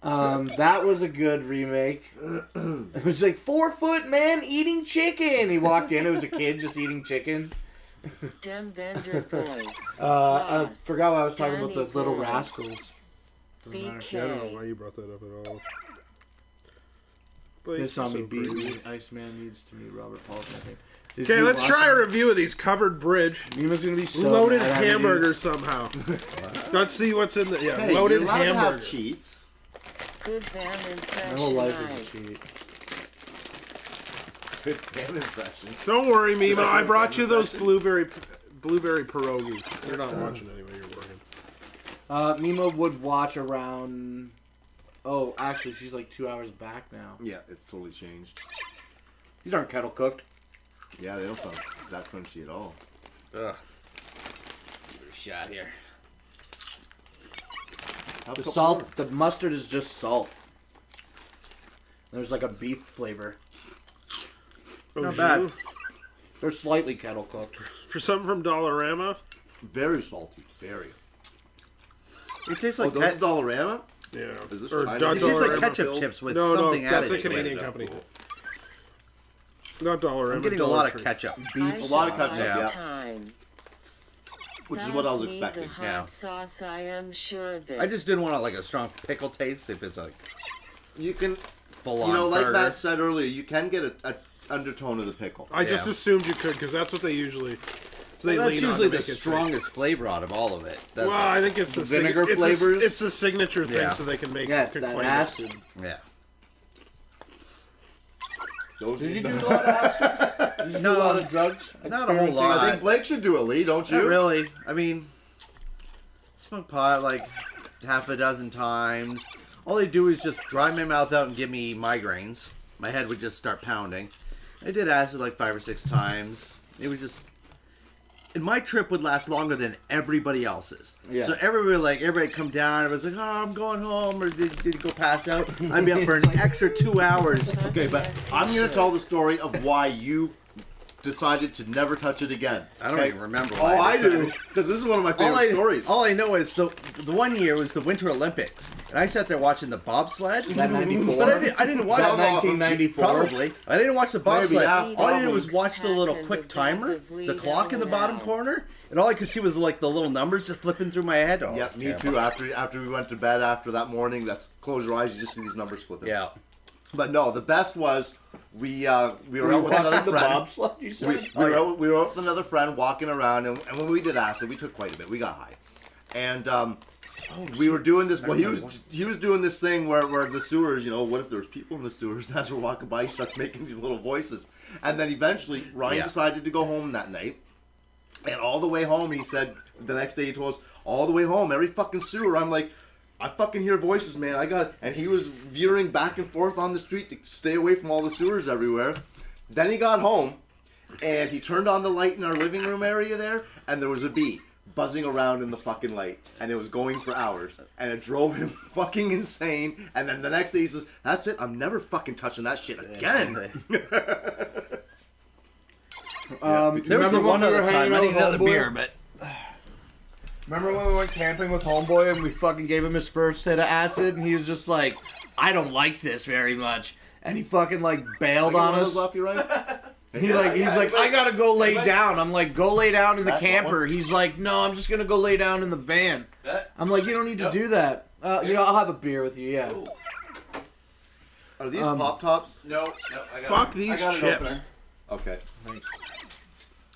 That was a good remake. It was like 4-foot man eating chicken. He walked in. It was a kid just eating chicken. Dem Bender Boys. I forgot what I was talking about. The Little Rascals. BK. I don't know why you brought that up at all. But This saw me so beat crazy. me. Iceman needs to meet Robert Paulson, I think. Okay, let's try a review of these covered bridge. Nima's gonna be so Loaded mad at me. hamburgers somehow. Let's see what's in the Hey, loaded you're allowed to hamburger. have cheats. Good van impression. My whole life eyes. is a cheat. Good fan impression. Don't worry, Mima. I brought you those blueberry pierogies. You're not watching anyway. You're working. Mima would watch around... Oh, actually, she's like 2 hours back now. Yeah, it's totally changed. These aren't kettle cooked. Yeah, they don't sound that crunchy at all. Ugh. Give it a shot here. Have a The couple salt, more. the mustard is just salt. There's like a beef flavor. Not bad. They're slightly kettle cooked. For something from Dollarama. Very salty. Very. It tastes Oh, like those are Dollarama? Yeah. Is this Or China? not it tastes like Dollarama. ketchup chips with No, something that's added a to Canadian it. company. Not Dollarama. I'm getting a Dollar lot of Tree. ketchup. A lot of ketchup, Yeah. yeah. Time. Which is what I was Pass me expecting. The hot Yeah. sauce, I am sure of it. I just didn't want like a strong pickle taste if it's like You can, full on. you know, like burger. Matt said earlier, you can get a undertone of the pickle. I just Yeah. assumed you could because that's what they usually. So they Well, that's lean usually on to the make it strongest flavor out of all of it. That's, Well, I think it's the vinegar it's flavors? It's the signature thing, Yeah. so they can make. Yeah, it's can that claim it. acid. yeah. Those Did you are- do a lot of acid? Did you do a lot of drugs? Not a whole lot. I think Blake should do it, Lee, don't you? Not really. I mean, smoke pot like half a dozen times. All they do is just dry my mouth out and give me migraines. My head would just start pounding. I did acid like 5 or 6 times. It was just... And my trip would last longer than everybody else's. Yeah. So everybody come down. Everybody's like, oh, I'm going home. Or did you go pass out? I'd be up for an extra 2 hours. Okay, but I'm going to tell the story of why you decided to never touch it again. I don't Okay? even remember Oh, why. I do, because this is one of my favorite stories. All I know is the one year was the Winter Olympics, and I sat there watching the bobsled. Is that 94? But I didn't watch Is that Well, 1994? Probably. I didn't watch the bobsled. yeah, all I did was probably. watch the little quick timer, the clock in the bottom corner, and all I could see was like the little numbers just flipping through my head. Oh, Yeah, that's me terrible. too. After we went to bed after that morning, that's close your eyes, you just see these numbers flipping. Yeah. But no, the best was we were out with Watching another the friend. bobsled, you said? We were out with another friend walking around, and when we did acid, we took quite a bit. We got high, and we were doing this. Well, he was doing this thing where the sewers. You know, what if there was people in the sewers? And as we're walking by, he starts making these little voices, and then eventually Ryan decided to go home that night. And all the way home, he said the next day he told us all the way home, every fucking sewer. I'm like, I fucking hear voices, man. I got, and he was veering back and forth on the street to stay away from all the sewers everywhere. Then he got home, and he turned on the light in our living room area there, and there was a bee buzzing around in the fucking light, and it was going for hours, and it drove him fucking insane. And then the next day he says, "That's it. I'm never fucking touching that shit again." There was one other time. I need another beer, but Remember when we went camping with Homeboy and we fucking gave him his first hit of acid and he was just like, I don't like this very much. And he fucking like bailed on us. Off you, right? He's like, I gotta go lay down. I'm like, go lay down in the That camper. one? He's like, no, I'm just gonna go lay down in the van. I'm like, you don't need to do that. I'll have a beer with you, yeah. Are these Pop Tops? No, Fuck these chips. Okay.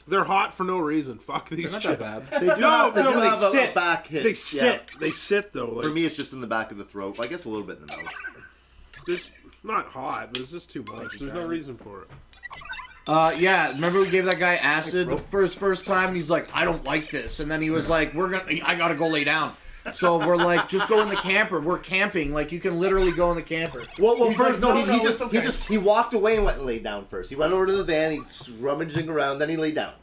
They're hot for no reason. Fuck these Not chips. that bad. They do have, they do they have a sit. back hit. They sit. They sit though. Like, For me, it's just in the back of the throat. I guess a little bit in the nose. it's not hot, but it's just too much. There's no reason for it. Yeah, remember we gave that guy acid the first time and he's like, I don't like this. And then he was like, I gotta go lay down. So we're like, just go in the camper. We're camping. Like, you can literally go in the camper. Well, He's first, like, he walked away and went and laid down first. He went over to the van, he's rummaging around, then he laid down.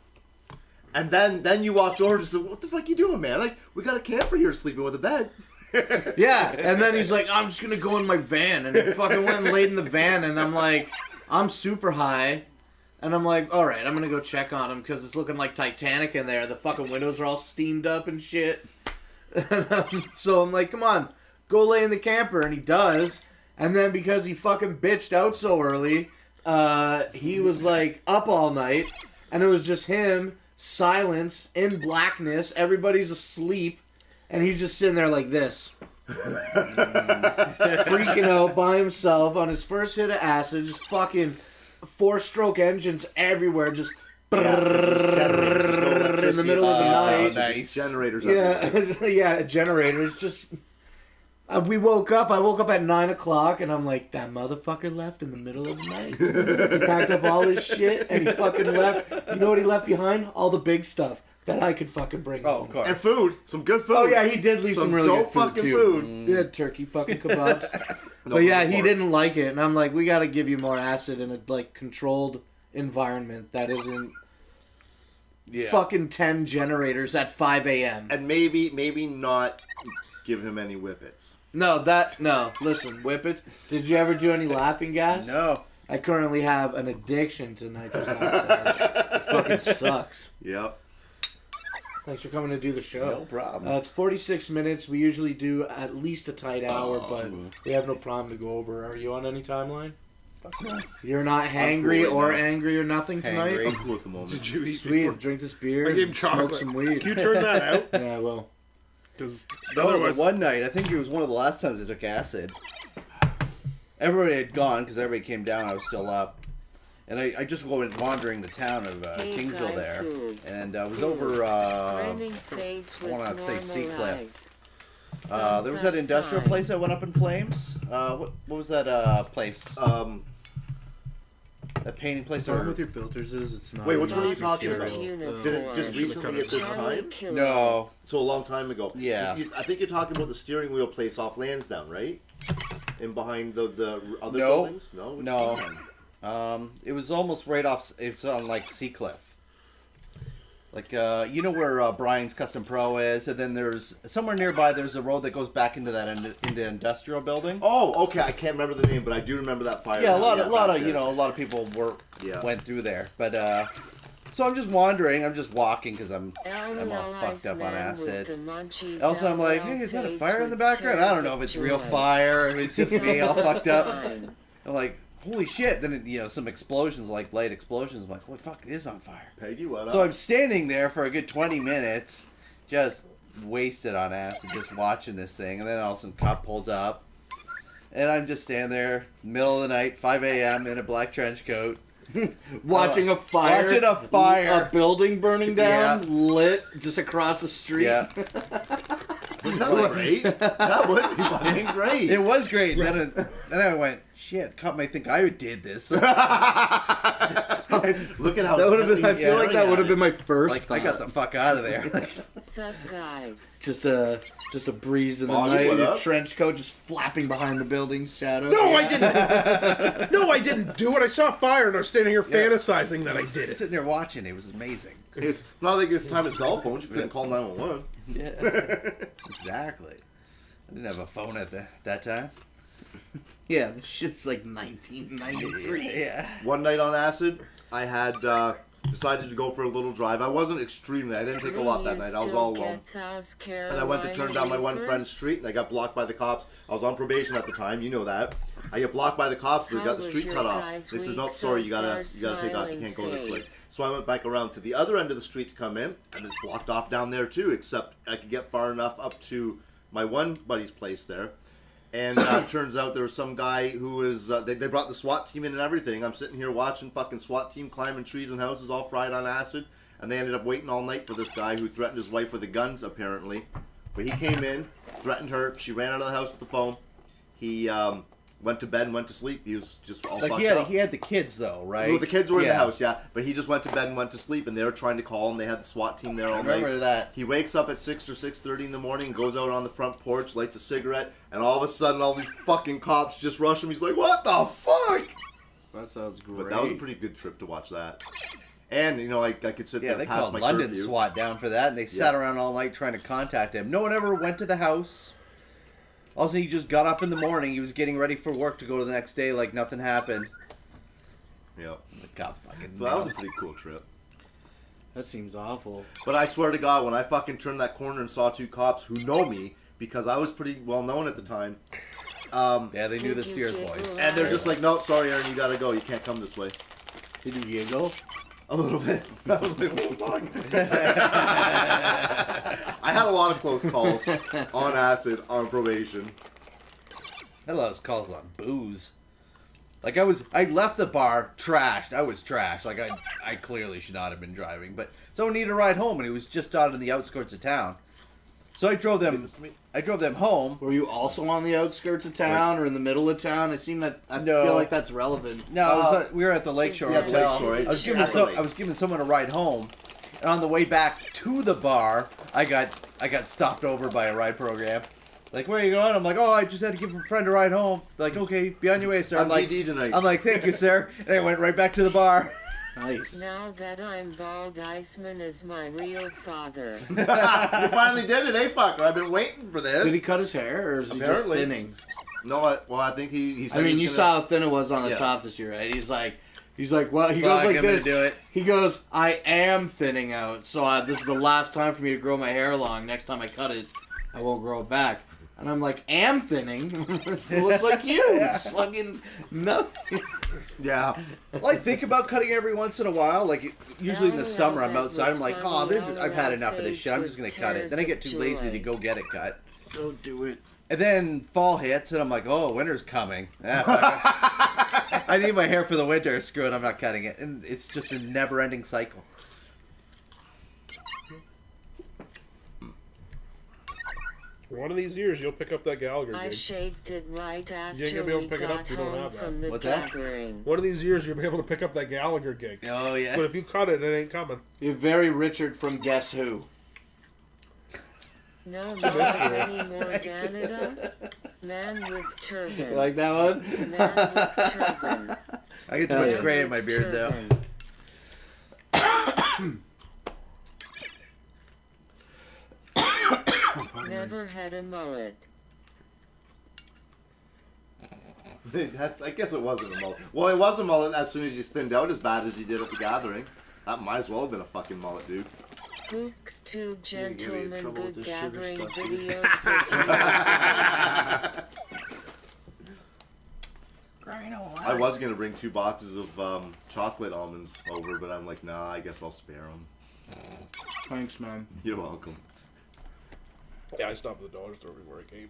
And then you walked over and said, what the fuck you doing, man? Like, we got a camper here sleeping with a bed. Yeah, and then he's like, I'm just gonna go in my van. And he fucking went and laid in the van, and I'm like, I'm super high. And I'm like, alright, I'm gonna go check on him because it's looking like Titanic in there. The fucking windows are all steamed up and shit. So I'm like, come on, go lay in the camper, and he does. And then because he fucking bitched out so early, he was like up all night, and it was just him, silence, in blackness, everybody's asleep, and he's just sitting there like this. Freaking out by himself on his first hit of acid, just fucking 4-stroke engines everywhere, just in the middle of the night. Nice. Generators. Yeah, generators. Just we woke up. I woke up at 9 o'clock, and I'm like, that motherfucker left in the middle of the night. He packed up all his shit, and he fucking left. You know what he left behind? All the big stuff that I could fucking bring home. Of course. And food. Some good food. Oh, yeah, he did leave some really good food, too. Food. He had turkey fucking kebabs. But yeah, he didn't like it. And I'm like, we got to give you more acid in a like controlled environment that isn't fucking 10 generators at 5 a.m. And maybe not give him any whippets. No, listen, whippets. Did you ever do any laughing gas? No. I currently have an addiction to nitrous oxide. It fucking sucks. Yep. Thanks for coming to do the show. No problem. It's 46 minutes. We usually do at least a tight hour, but we have no problem to go over. Are you on any timeline? No. You're not hangry cool or now. angry or nothing tonight? I'm cool at the moment. Did you eat Sweet. before? Drink this beer. I gave him smoke chocolate. some weed. Can you turn that out? Yeah, I will. Because No, the one night, I think it was one of the last times I took acid. Everybody had gone because everybody came down. I was still up. And I just went wandering the town of Kingsville there. And I was over, I want to say Seacliff. There was that industrial place that went up in flames. What was that place? That painting place. The problem with your filters is it's not... Wait, which one are you talking about? Uniform. Did it just recently at this time? No. So a long time ago. Yeah. I think you're talking about the steering wheel place off Lansdowne, right? In behind the other No. buildings? No. Which No. one? It was almost right off. It's on like Seacliff. Like you know where Brian's Custom Pro is, and then there's somewhere nearby. There's a road that goes back into that into industrial building. Oh, okay. I can't remember the name, but I do remember that fire. Yeah, a now. lot of back you there. know a lot of people Yeah. went through there, but so I'm just wandering. I'm just walking because I'm all fucked up on acid. Also, I'm like, hey, is that a fire in the background? I don't know if it's real fire. If it's just me all fucked up. I'm like, holy shit! Then some explosions, like light explosions. I'm like, holy fuck, it is on fire. Peggy, what up? So I'm standing there for a good 20 minutes, just wasted on acid, just watching this thing, and then all of a sudden, cop pulls up, and I'm just standing there, middle of the night, 5 a.m. in a black trench coat. Watching a fire. Watching a fire. A building burning down, lit, just across the street. Yeah. Wasn't that great? That would be fucking great. It was great. Then I went, shit, cop might think I did this. Look at how That would have been. I he's feel like that staring would have at been it. my first. Like, I got the fuck out of there. Sup, guys? Just a breeze in the Boggy, night. what Your up? trench coat just flapping behind the building's shadow. No, I didn't. No, I didn't do it. I saw fire and I was standing here fantasizing that I did it. Sitting there watching, it was amazing. It's not like it's time at cell phones. You couldn't call 911. Yeah, exactly. I didn't have a phone at that time. Yeah, this shit's like 1993. Yeah. One night on acid, I had decided to go for a little drive. I wasn't extremely. I didn't take a lot that night. I was all alone. And I went to turn down my one friend's street, and I got blocked by the cops. I was on probation at the time. You know that. I get blocked by the cops. They got the street cut off. They said, "No, sorry, you gotta take off. You can't go this way." So I went back around to the other end of the street to come in, and it's blocked off down there too. Except I could get far enough up to my one buddy's place there. And turns out there was some guy who was, they brought the SWAT team in and everything. I'm sitting here watching fucking SWAT team climbing trees and houses all fried on acid. And they ended up waiting all night for this guy who threatened his wife with a gun, apparently. But he came in, threatened her. She ran out of the house with the phone. He went to bed and went to sleep. He was just all Like fucked he had the kids though, right? Well, the kids were in the house, yeah. But he just went to bed and went to sleep, and they were trying to call, and they had the SWAT team there all night. Remember that. He wakes up at 6 or 6:30 in the morning, goes out on the front porch, lights a cigarette, and all of a sudden all these fucking cops just rush him. He's like, what the fuck? That sounds great. But that was a pretty good trip to watch that. And, I could sit there They past called my London curfew. SWAT down for that, and they sat around all night trying to contact him. No one ever went to the house. Also, he just got up in the morning. He was getting ready for work to go to the next day like nothing happened. Yep. The cops fucking... So that was a pretty cool trip. That seems awful. But I swear to God, when I fucking turned that corner and saw two cops who know me because I was pretty well known at the time. Yeah, they knew the Steers boys. And they're just like, no, sorry, Aaron, you gotta go. You can't come this way. Did you giggle? A little bit. I was like, oh, fuck. I had a lot of close calls on acid, on probation. I had a lot of calls on booze. Like, I left the bar trashed. I was trashed. Like, I clearly should not have been driving. But someone needed a ride home, and he was just out in the outskirts of town. So I drove them home. Were you also on the outskirts of town or in the middle of town? I feel like that's relevant. No, we were at the Lakeshore Hotel. Lakeshore, right? I was giving someone a ride home, and on the way back to the bar, I got stopped over by a ride program. Like, where are you going? I'm like, oh, I just had to give a friend a ride home. They're like, okay, be on your way, sir. I'm like, DD tonight. I'm like, thank you, sir. And I went right back to the bar. Nice. Now that I'm bald, Iceman is my real father. You finally did it, eh, fucker? I've been waiting for this. Did he cut his hair, or is he just thinning? No, I think he said you saw how thin it was on the top this year, right? He's like, well, he goes like this. Do it. He goes, I am thinning out, so this is the last time for me to grow my hair long. Next time I cut it, I won't grow it back. And I'm like, am thinning? It looks like you. It's fucking nothing. Yeah. Well, I think about cutting every once in a while. Like, usually in the summer, I'm outside. I'm like, oh, I've had enough of this shit. I'm just going to cut it. Then I get too lazy to go get it cut. Don't do it. And then fall hits, and I'm like, oh, winter's coming. I need my hair for the winter. Screw it, I'm not cutting it. And it's just a never-ending cycle. One of these years, you'll pick up that Gallagher gig. I shaved it right after you ain't gonna be able to pick it up if you don't have that. What's gathering. One of these years, you'll be able to pick up that Gallagher gig. Oh, yeah. But if you cut it, it ain't coming. You're very Richard from Guess Who. No, not anymore, Canada. Man with turban. You like that one? Man with turban. I get too much gray in my beard, though. Never had a mullet. I guess it wasn't a mullet. Well, it was a mullet as soon as you thinned out as bad as you did at the gathering. That might as well have been a fucking mullet, dude. Spooks to gentlemen, good gathering videos. I was going to bring 2 boxes of chocolate almonds over, but I'm like, nah, I guess I'll spare them. Thanks, man. You're welcome. Yeah, I stopped at the dollar store before I came.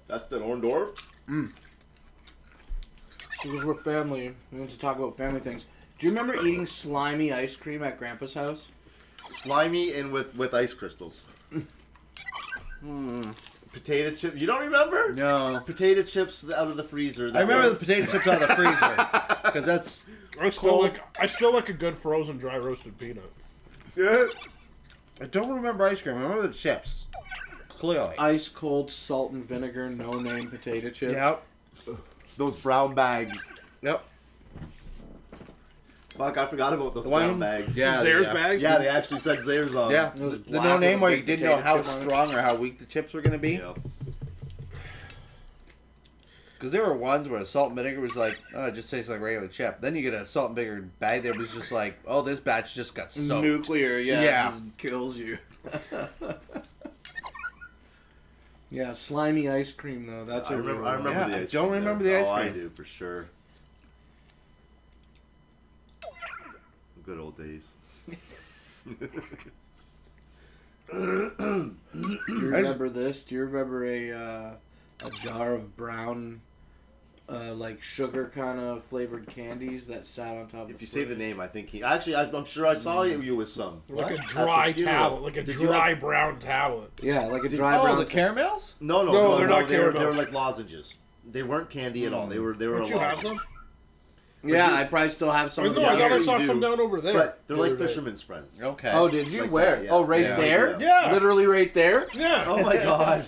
That's the Orndorff? Because we're family. We want to talk about family things. Do you remember eating slimy ice cream at Grandpa's house? Slimy and with ice crystals. Potato chip. You don't remember? No. Potato chips out of the freezer. I remember the potato chips out of the freezer. Because that's... I still like a good frozen dry roasted peanut. Yeah. I don't remember ice cream. I remember the chips. Clearly. Ice cold salt and vinegar, no name potato chips. Yep. Those brown bags. Yep. Fuck, I forgot about those brown bags. Yeah. Zayre's bags? Yeah, they actually said Zayre's on. Yeah. Those The black no name where you baked didn't know potato how chip on it. strong or how weak the chips were going to be. Yeah. Because there were ones where the salt and vinegar was like, oh, it just tastes like regular chip. Then you get a salt and vinegar bag that was just like, oh, this batch just got soaked. Nuclear, yeah. Yeah. It just kills you. Yeah, slimy ice cream, though. That's I a remember, real I remember one. the I ice don't cream remember there. the ice Oh, cream. I do, for sure. Good old days. Do you remember this? Do you remember a jar of brown, like sugar kind of flavored candies that sat on top of If you say the name, I think he... Actually, I'm sure I saw you with some. Like a dry tablet. Like a dry brown tablet. Yeah, like a dry brown. Oh, the caramels? No, they're not they were caramels. like lozenges. They weren't candy at all. They were Don't a you have lozenge. them? Yeah, I probably still have some of No, them. I thought I you saw do. some down over there. But they're the like other day. fisherman's friends. Okay. Oh, did you? Like Where? that, yeah. Oh, right Yeah, there? yeah. Literally right there? Yeah. Oh my god.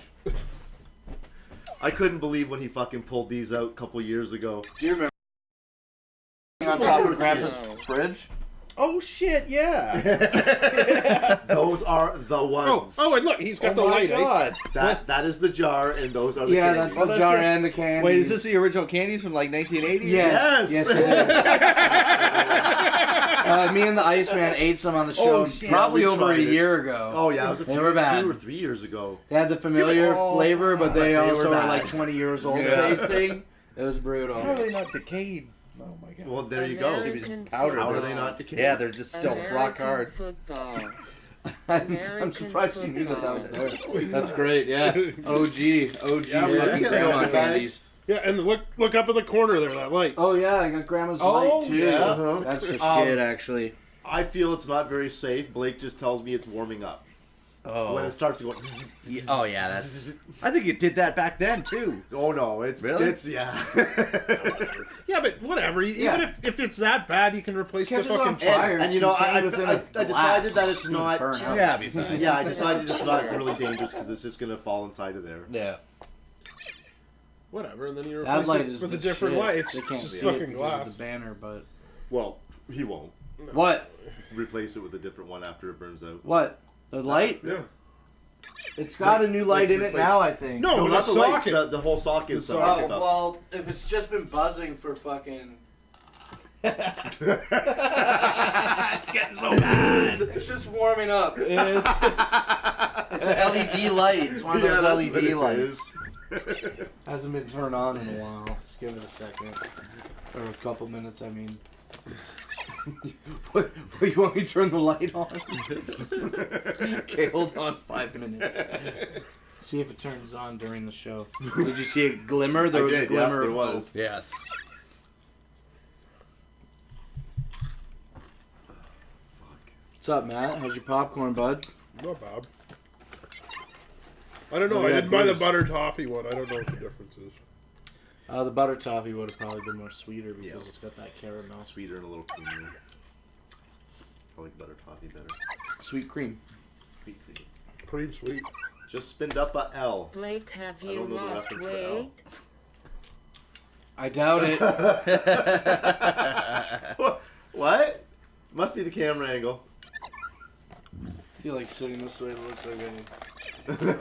I couldn't believe when he fucking pulled these out a couple years ago. Do you remember on top of Grandpa's fridge? Oh, shit, yeah. Those are the ones. Oh, and look, he's got the Oh, my light. God. That is the jar, and those are the Yeah, candies. that's the jar and the candy. Wait, is this the original candies from like 1980? Yes. Yes, it is. Me and the Iceman ate some on the show probably over a year ago. Oh yeah, it was were bad. 2 or 3 years ago. They had the familiar flavor, but they also were like 20 years old tasting. It was brutal. How are they not decayed? Oh my god. Well, there you go. Powder. How are they not decayed? Yeah, they're just still rock hard. I'm surprised you knew that was there. That's great, yeah. OG Yeah, fucking grandma candies. Yeah, and look up in the corner there, that light. Oh yeah, I got grandma's light too. Yeah. That's the shit, actually. I feel it's not very safe. Blake just tells me it's warming up. Oh. When it starts to go. Oh yeah, that's. I think it did that back then too. Oh no, it's yeah. Yeah, but whatever. Even if it's that bad, you can replace the fucking fire. And you know, I decided that it's not. Yeah, it'd be fine. Yeah, I decided it's not really dangerous because it's just gonna fall inside of there. Yeah. Whatever, and then you That replace light it is with a the different shit. light. It's They can't just see fucking it because glass. of the banner, but Well, he won't what? replace it with a different one after it burns out. What? The light? Yeah. It's got a new light in it now, I think. No, not the the light. socket. The whole socket. The stuff. socket. Well, if it's just been buzzing for fucking. It's getting so bad. It's just warming up. It's an LED light. It's one of those LED lights. Hasn't been turned on in a while. Let's give it a second. Or a couple minutes, I mean. What, you want me to turn the light on? Okay, hold on 5 minutes. See if it turns on during the show. Did you see a glimmer? There was a glimmer. Yeah, there was. Yes. What's up, Matt? How's your popcorn, bud? Not bad. I don't know. Oh, I yeah, didn't buy the Bruce. butter toffee one. I don't know what the difference is. The butter toffee would have probably been more sweeter because it's got that caramel. Sweeter and a little creamier. I like butter toffee better. Sweet cream. Sweet cream. Pretty sweet. Just spinned up a L. Blake, have I you don't know the lost reference to L. weight? I doubt it. What? Must be the camera angle. I feel like sitting this way looks like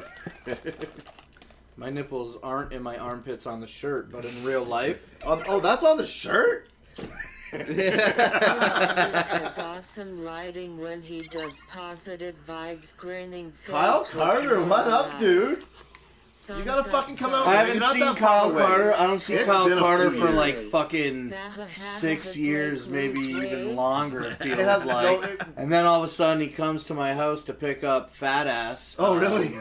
my nipples aren't in my armpits on the shirt, but in real life. Oh, that's on the shirt? This has awesome lighting when he does positive vibes grinning face. Kyle Carter, what up, dude? You gotta fucking come out. I You're haven't not seen that far Kyle away. Carter. I don't see It's Kyle been a Carter few for years. like fucking 6 years, maybe even longer. It feels has like. no- And then all of a sudden he comes to my house to pick up Fat Ass. Oh, really?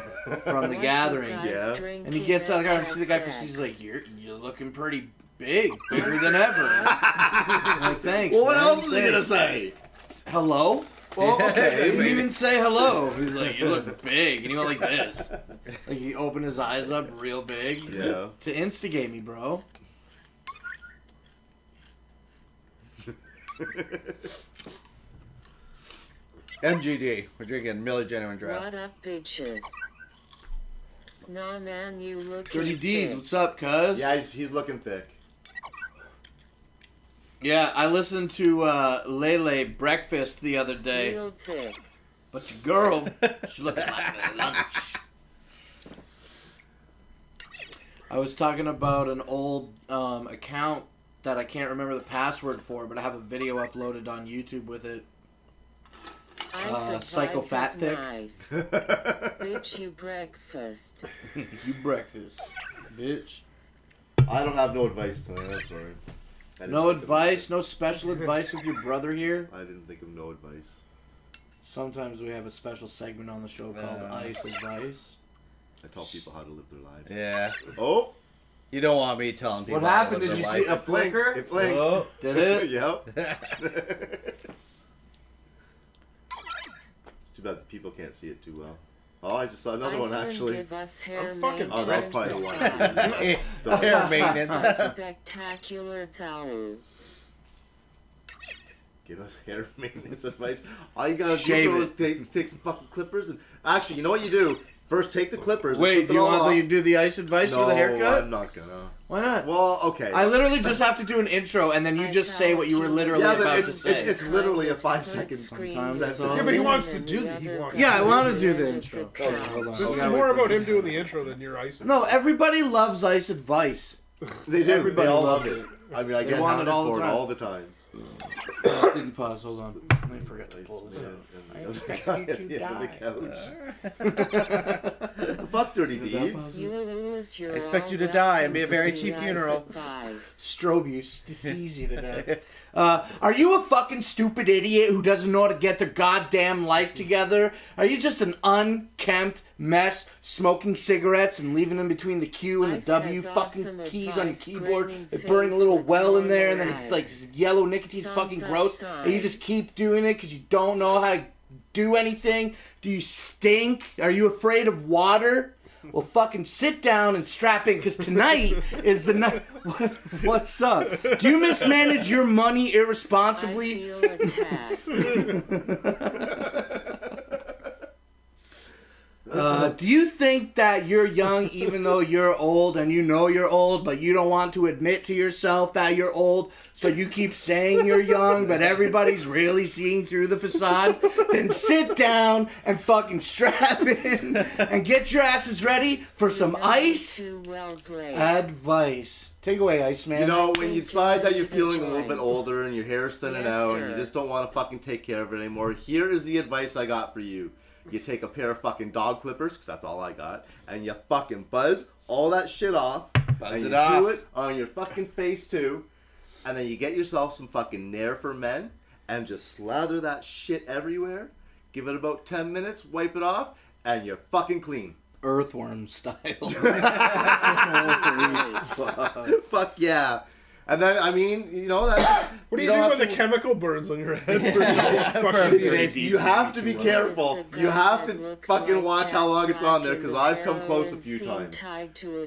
From the gathering. Yeah. And he gets out of the car and sees the guy. He's like, "You're looking pretty big, bigger than ever." I'm like, thanks. Well, what man, else is he thanks." gonna say? Hello? Well, okay. He didn't even say hello. He's like, "You look big," and he went like this. Like he opened his eyes up real big. Yeah. To instigate me, bro. MGD. We're drinking Miller Genuine Draft. What up, bitches? Nah, man, you look. Dirty D's, what's up, cuz? Yeah, he's looking thick. Yeah, I listened to Lele Breakfast the other day. Real thick. But your girl, she looks like lunch. I was talking about an old account that I can't remember the password for, but I have a video uploaded on YouTube with it. Psycho Fat Thick. Nice. Bitch, you breakfast. You breakfast, bitch. I don't have no advice tonight. I'm sorry. No advice, no special advice with your brother here. I didn't think of no advice. Sometimes we have a special segment on the show called Ice Advice. I tell people how to live their lives. Yeah. Oh, You don't want me telling people. What happened? how to Did live you their see a flicker? it blinked. Oh. Did it? Yep. It's too bad the people can't see it too well. Oh, I just saw another one Iceman actually. give us hair I'm fucking- Oh, that was probably the one. Hair maintenance. Spectacular thou. Give us hair maintenance advice. All you gotta Shave do it. is take some fucking clippers and actually, you know what you do? First, take the clippers. and Wait, clip do it you all want off. me to do the ice advice for the haircut? I'm not gonna. Why not? Well, okay. I literally just have to do an intro, and then you just say what you were literally yeah, about but to say. it's literally a 5-second Sometimes sentence. it's Yeah, but he wants to do the. He wants. Yeah, I want to do the intro. Oh, Hold on. This I is gotta more wait for about this. him doing the intro than your ice. No, everybody loves ice advice. They do. Everybody They all loves love it. I mean, I They get want it hounded all the for it time. all the time. Didn't pause. Hold on. I forgot to pull this out. I expect you to die. What the fuck, Dirty Deeds? I expect you to die and be a very cheap funeral. Strobe use. It's easy to die. Are you a fucking stupid idiot who doesn't know how to get their goddamn life together? Are you just an unkempt mess, smoking cigarettes and leaving them between the Q and the W fucking keys on your keyboard, and burning a little well in there, and then it's like yellow nicotine's fucking gross, and you just keep doing it because you don't know how to do anything? Do you stink? Are you afraid of water? Well, fucking sit down and strap in, because tonight is the night. What's up? Do you mismanage your money irresponsibly? I feel attacked. Do you think that you're young even though you're old, and you know you're old, but you don't want to admit to yourself that you're old, so you keep saying you're young, but everybody's really seeing through the facade? Then sit down and fucking strap in and get your asses ready for some ice advice. Take away, Iceman. You know, when you decide that you're feeling a little bit older and your hair's thinning out and you just don't want to fucking take care of it anymore, here is the advice I got for you. You take a pair of fucking dog clippers, because that's all I got, and you fucking buzz all that shit off. And you do it on your fucking face too. And then you get yourself some fucking Nair for Men and just slather that shit everywhere. Give it about 10 minutes, wipe it off, and you're fucking clean. Earthworm style. Fuck yeah. And then, I mean, you know, that. What do you do when the chemical burns on your head for fucking days? You have to be careful. You have to fucking watch how long it's on there, because I've come close a few times.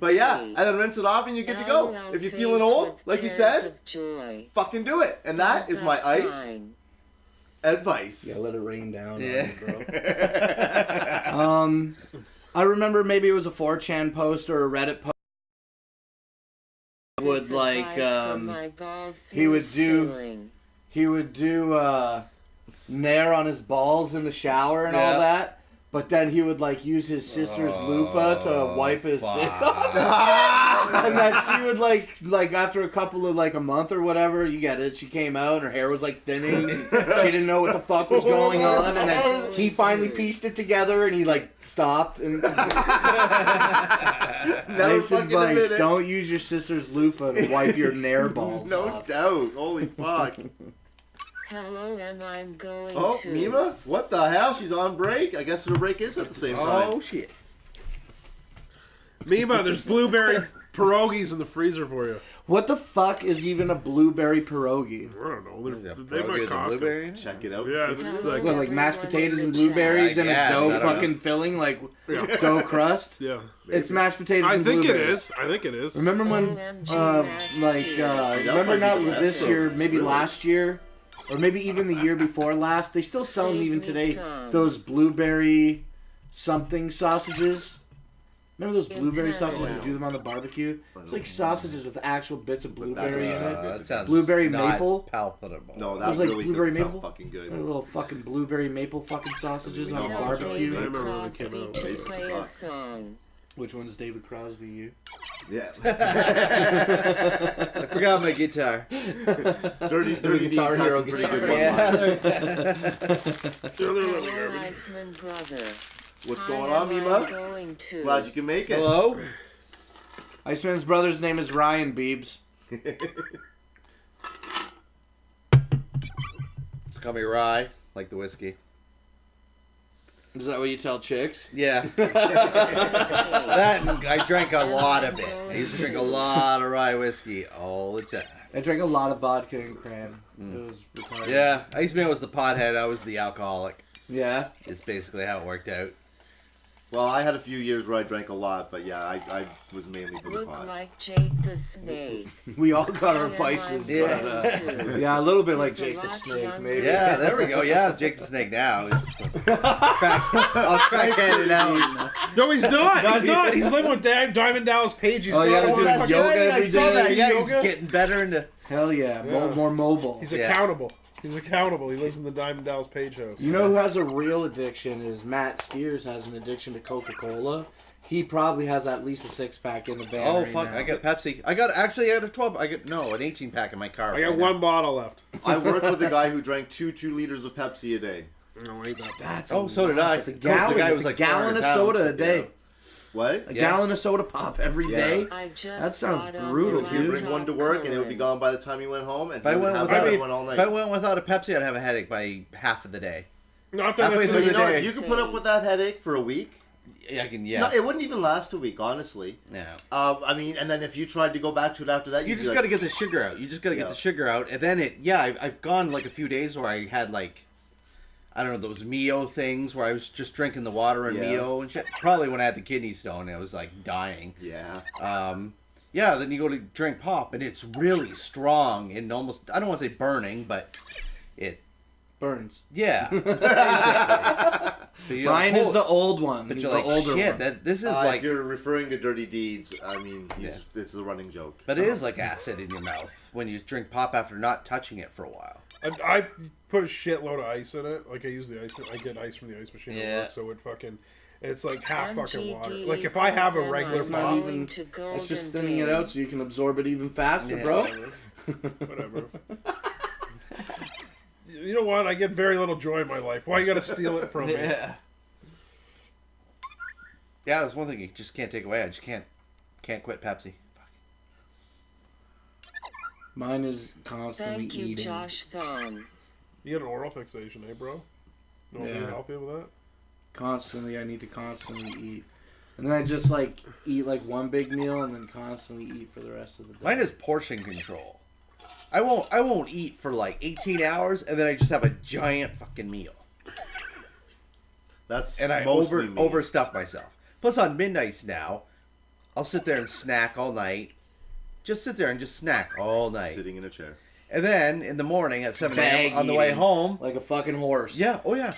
But yeah, and then rinse it off and you're good to go. If you're feeling old, like you said, fucking do it. And that is my ice advice. Yeah, let it rain down. Yeah. On you, bro. I remember maybe it was a 4chan post or a Reddit post. Would like he would do Nair on his balls in the shower and all that, but then he would like use his sister's loofah to wipe his dick off. And that she would like after a couple of like a month or whatever, you get it, she came out and her hair was like thinning. She didn't know what the fuck was going on, and then he finally pieced it together and he like stopped and nice advice, don't use your sister's loofah to wipe your Nair balls off. Doubt. Holy fuck. Hello, and I'm going to... Mima? What the hell? She's on break? I guess her break is at the same time. Oh, shit. Mima, there's blueberry pierogies in the freezer for you. What the fuck is even a blueberry pierogi? I don't know. They might cost it. Check it out. Yeah, it's like mashed potatoes and blueberries and a dough fucking filling, like dough crust? Yeah. It's mashed potatoes and blueberries. I think it is. Remember when, remember not this year, maybe last year? Or maybe even the year before last. They still sell them even today. Those blueberry something sausages. Remember those blueberry sausages? You do them on the barbecue. It's like sausages with actual bits of blueberry in it. That sounds blueberry maple. Palpable. No, that like really blueberry doesn't maple. sound fucking good. Little fucking blueberry maple fucking sausages on barbecue. I remember when it came out. Which one's David Crosby? You? Yeah. I forgot my guitar. Dirty Guitar Hero, pretty good one. Iceman brother. What's going on, Mima? Glad you can make it. Hello? Iceman's brother's name is Ryan Beebs. Call me Rye, like the whiskey. Is that what you tell chicks? Yeah. That, I drank a lot of it. I used to drink a lot of rye whiskey all the time. I drank a lot of vodka and cran. It was retarded. Yeah, Iceman was the pothead, I was the alcoholic. Yeah? It's basically how it worked out. Well, I had a few years where I drank a lot, but yeah, I was mainly from the pot. Like Jake the Snake. We all got our vices, but yeah, a little bit like Jake the Snake, maybe. Yeah, there we go. Yeah, Jake the Snake now. I'll crackhead it out. No, he's not. He's not. He's living with Diamond Dallas Page. He's doing yoga every day. Yeah, he's getting better into... Hell yeah, more mobile. He's accountable. He's accountable. He lives in the Diamond Dallas Page house. You know who has a real addiction is Matt Steers has an addiction to Coca-Cola. He probably has at least a 6-pack in the bag. Oh, right fuck. now. I got Pepsi. I got a 12. An 18-pack in my car. I got one bottle left. I worked with a guy who drank 2 liters of Pepsi a day. No, ain't that bad. That's so did I. It's a gallon. The guy It's was a like gallon of 400 soda a pounds. day. Yeah. What? A gallon of soda pop every day? That sounds brutal, He'd dude. bring one to work and it would be gone by the time he went home, and If I he would went have without that it- one all night. If I went without a Pepsi, I'd have a headache by half of the day. Not that Halfway that's through You the know, day. if you could put up with that headache for a week. Yeah. No, it wouldn't even last a week, honestly. No. I mean, and then if you tried to go back to it after that, You just got to get the sugar out. You just got to get the sugar out, and then I've gone like a few days where I had like, I don't know, those Mio things where I was just drinking the water and Mio and shit. Probably when I had the kidney stone, I was like dying. Yeah. Then you go to drink pop, and it's really strong and almost, I don't want to say burning, but it Burns. Yeah. Ryan is the old one. But He's you're the like, older shit, one. this is like... If you're referring to dirty deeds, I mean, this is a running joke. But it is like acid in your mouth when you drink pop after not touching it for a while. I put a shitload of ice in it. Like I use the ice. I get ice from the ice machine at work, so it fucking. It's like half fucking water. Like if I have a regular pop, it's just thinning it out so you can absorb it even faster, bro. Whatever. You know what? I get very little joy in my life. Why you gotta steal it from me? Yeah, that's one thing you just can't take away. I just can't quit Pepsi. Fuck. Mine is constantly Thank you, eating. Josh Vaughn. You get an oral fixation, eh, bro? No one can help you with that? Constantly, I need to constantly eat. And then I just like eat like one big meal and then constantly eat for the rest of the day. Mine is portion control. I won't eat for like 18 hours and then I just have a giant fucking meal. And I overstuff myself. Plus on midnights now, I'll sit there and snack all night. Just sit there and just snack all night. Sitting in a chair. And then in the morning at 7 a.m. on the way home, like a fucking horse. Yeah, oh yeah.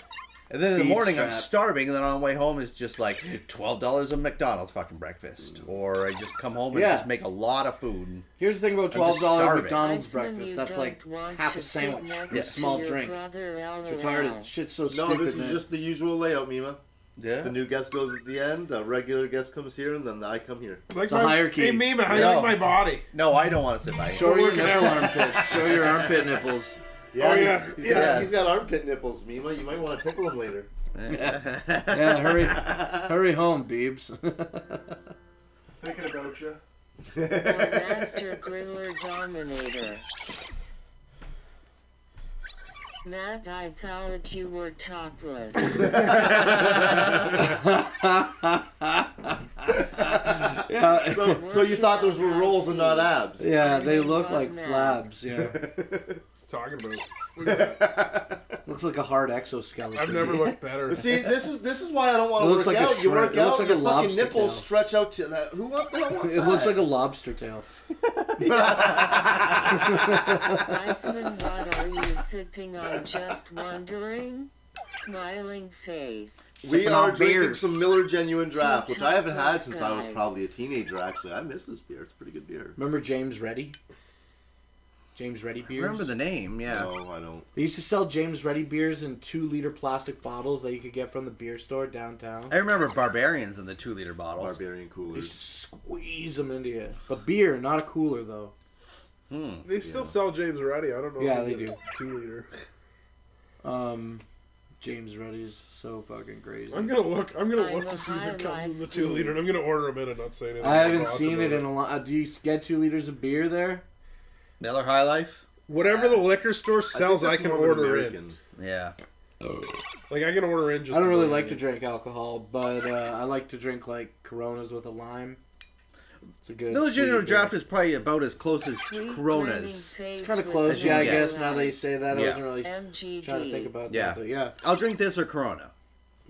And then in the morning I'm starving, and then on the way home it's just like $12 of McDonald's fucking breakfast, or I just come home and just make a lot of food. Here's the thing about $12 McDonald's Iceman, breakfast. you That's like don't half a want to sandwich sit with a small next to your drink. brother, It's hard. Shit's so stupid. No, this is just the usual layout, Mima. Yeah. The new guest goes at the end, a regular guest comes here, and then I come here. Like It's a hierarchy. Hey, Mima, how you like my body? No, I don't want to sit by Show you. your nipple armpit. Show your armpit nipples. Yeah, he's got armpit nipples, Mima. You might want to tickle him later. Yeah, hurry home, Beebs. Thinking about you. Master Griller Dominator. Matt, I thought you were topless. So you thought those were rolls and not abs? Yeah, they look like flabs. Yeah. Talking about. Looks like a hard exoskeleton. I've never looked better. See, this is why I don't want It to looks work like a out. You shrimp. work It looks out, like your a fucking lobster nipples tail. stretch out to that. Who the hell wants It that? looks like a lobster tail. Iceman, what are you sipping on? Just wondering? Smiling face. We are drinking beers. some Miller Genuine Draft, which I haven't had since I was Guys. probably a teenager, actually. I miss this beer. It's a pretty good beer. Remember James Reddy? James Reddy beers? Remember the name, yeah. No, I don't. They used to sell James Reddy beers in 2-liter plastic bottles that you could get from the beer store downtown. I remember Barbarians in the 2-liter bottles. Barbarian They coolers. used to squeeze them into you. But beer, not a cooler, though. They still sell James Reddy. I don't know. Yeah, if they get do. 2-liter. James Reddy's so fucking crazy. I'm gonna look I'm to a see if it comes high in the life 2-liter, and I'm gonna order them in and not say anything. I haven't cross seen about it in a lot. Do you get 2 liters of beer there? Miller High Life? Whatever the liquor store sells, I can order in. Yeah. Like I can order in. Just I don't really to like to drink alcohol, but I like to drink like Coronas with a lime. It's a good. Miller sweet Genuine beer. Draft is probably about as close as Sweet Coronas. grinning It's kind of face close, with yeah. I blue guess now eyes. that you say that, I Yeah. wasn't really MGD. trying to think about Yeah. that. But yeah. I'll drink this or Corona.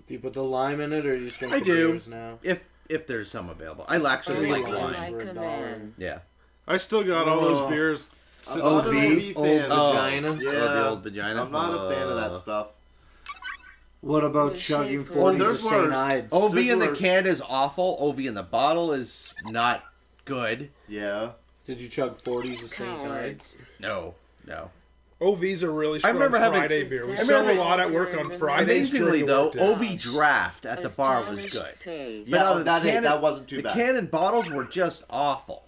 Do you put the lime in it, or you just drink I the do. beers now? If there's some available. I actually Oh, like I wine. like For a a dollar. man. Yeah. I still got all those beers. I'm Oh, not an the OB old fan. vagina? Yeah. Oh, the old vagina. I'm not a fan of that stuff. What about The chugging shape 40s there's of St. worse. Ides? OV There's in the worse. can is awful. OV in the bottle is not good. Yeah. Did you chug 40s of St. Cowards. Ides? No. OV's a really strong remember having- Friday beer. We sell a lot at work on Fridays. Amazingly, during the though, workday. OV Draft at the bar was good. Yeah, out of the that wasn't too the bad. The cannon bottles were just awful.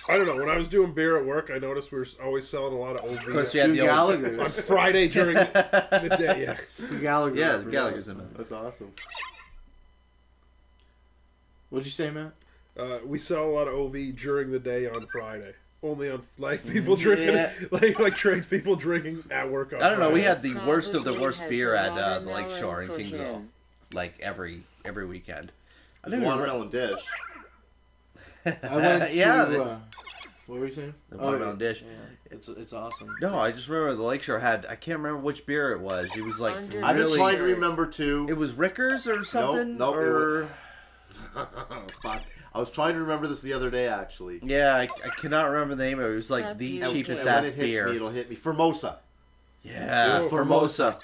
I don't know. When I was doing beer at work, I noticed we were always selling a lot of OV. Of course, you had Two the old, Gallagher's. on Friday during the day. Yeah. Two Gallagher. yeah, the Gallagher's in it. That's awesome. What'd you say, Matt? We sell a lot of OV during the day on Friday. Only on people drinking, like tradespeople drinking at work on I don't know. We Friday. had the worst of the worst beer at the Lakeshore in Kingsville, like every weekend. I think Watermelon dish. I went to. Yeah, what were you saying? the watermelon dish. Yeah, it's awesome. No, I just remember the Lakeshore had. I can't remember which beer it was. It was like really. I've been trying to remember too. It was Rickers or something. Nope, or... Fuck. I was trying to remember this the other day, actually. Yeah, I cannot remember the name of it. It was like the cheapest And when ass it hits beer. me, it'll hit me. Formosa. Yeah, Oh, Formosa.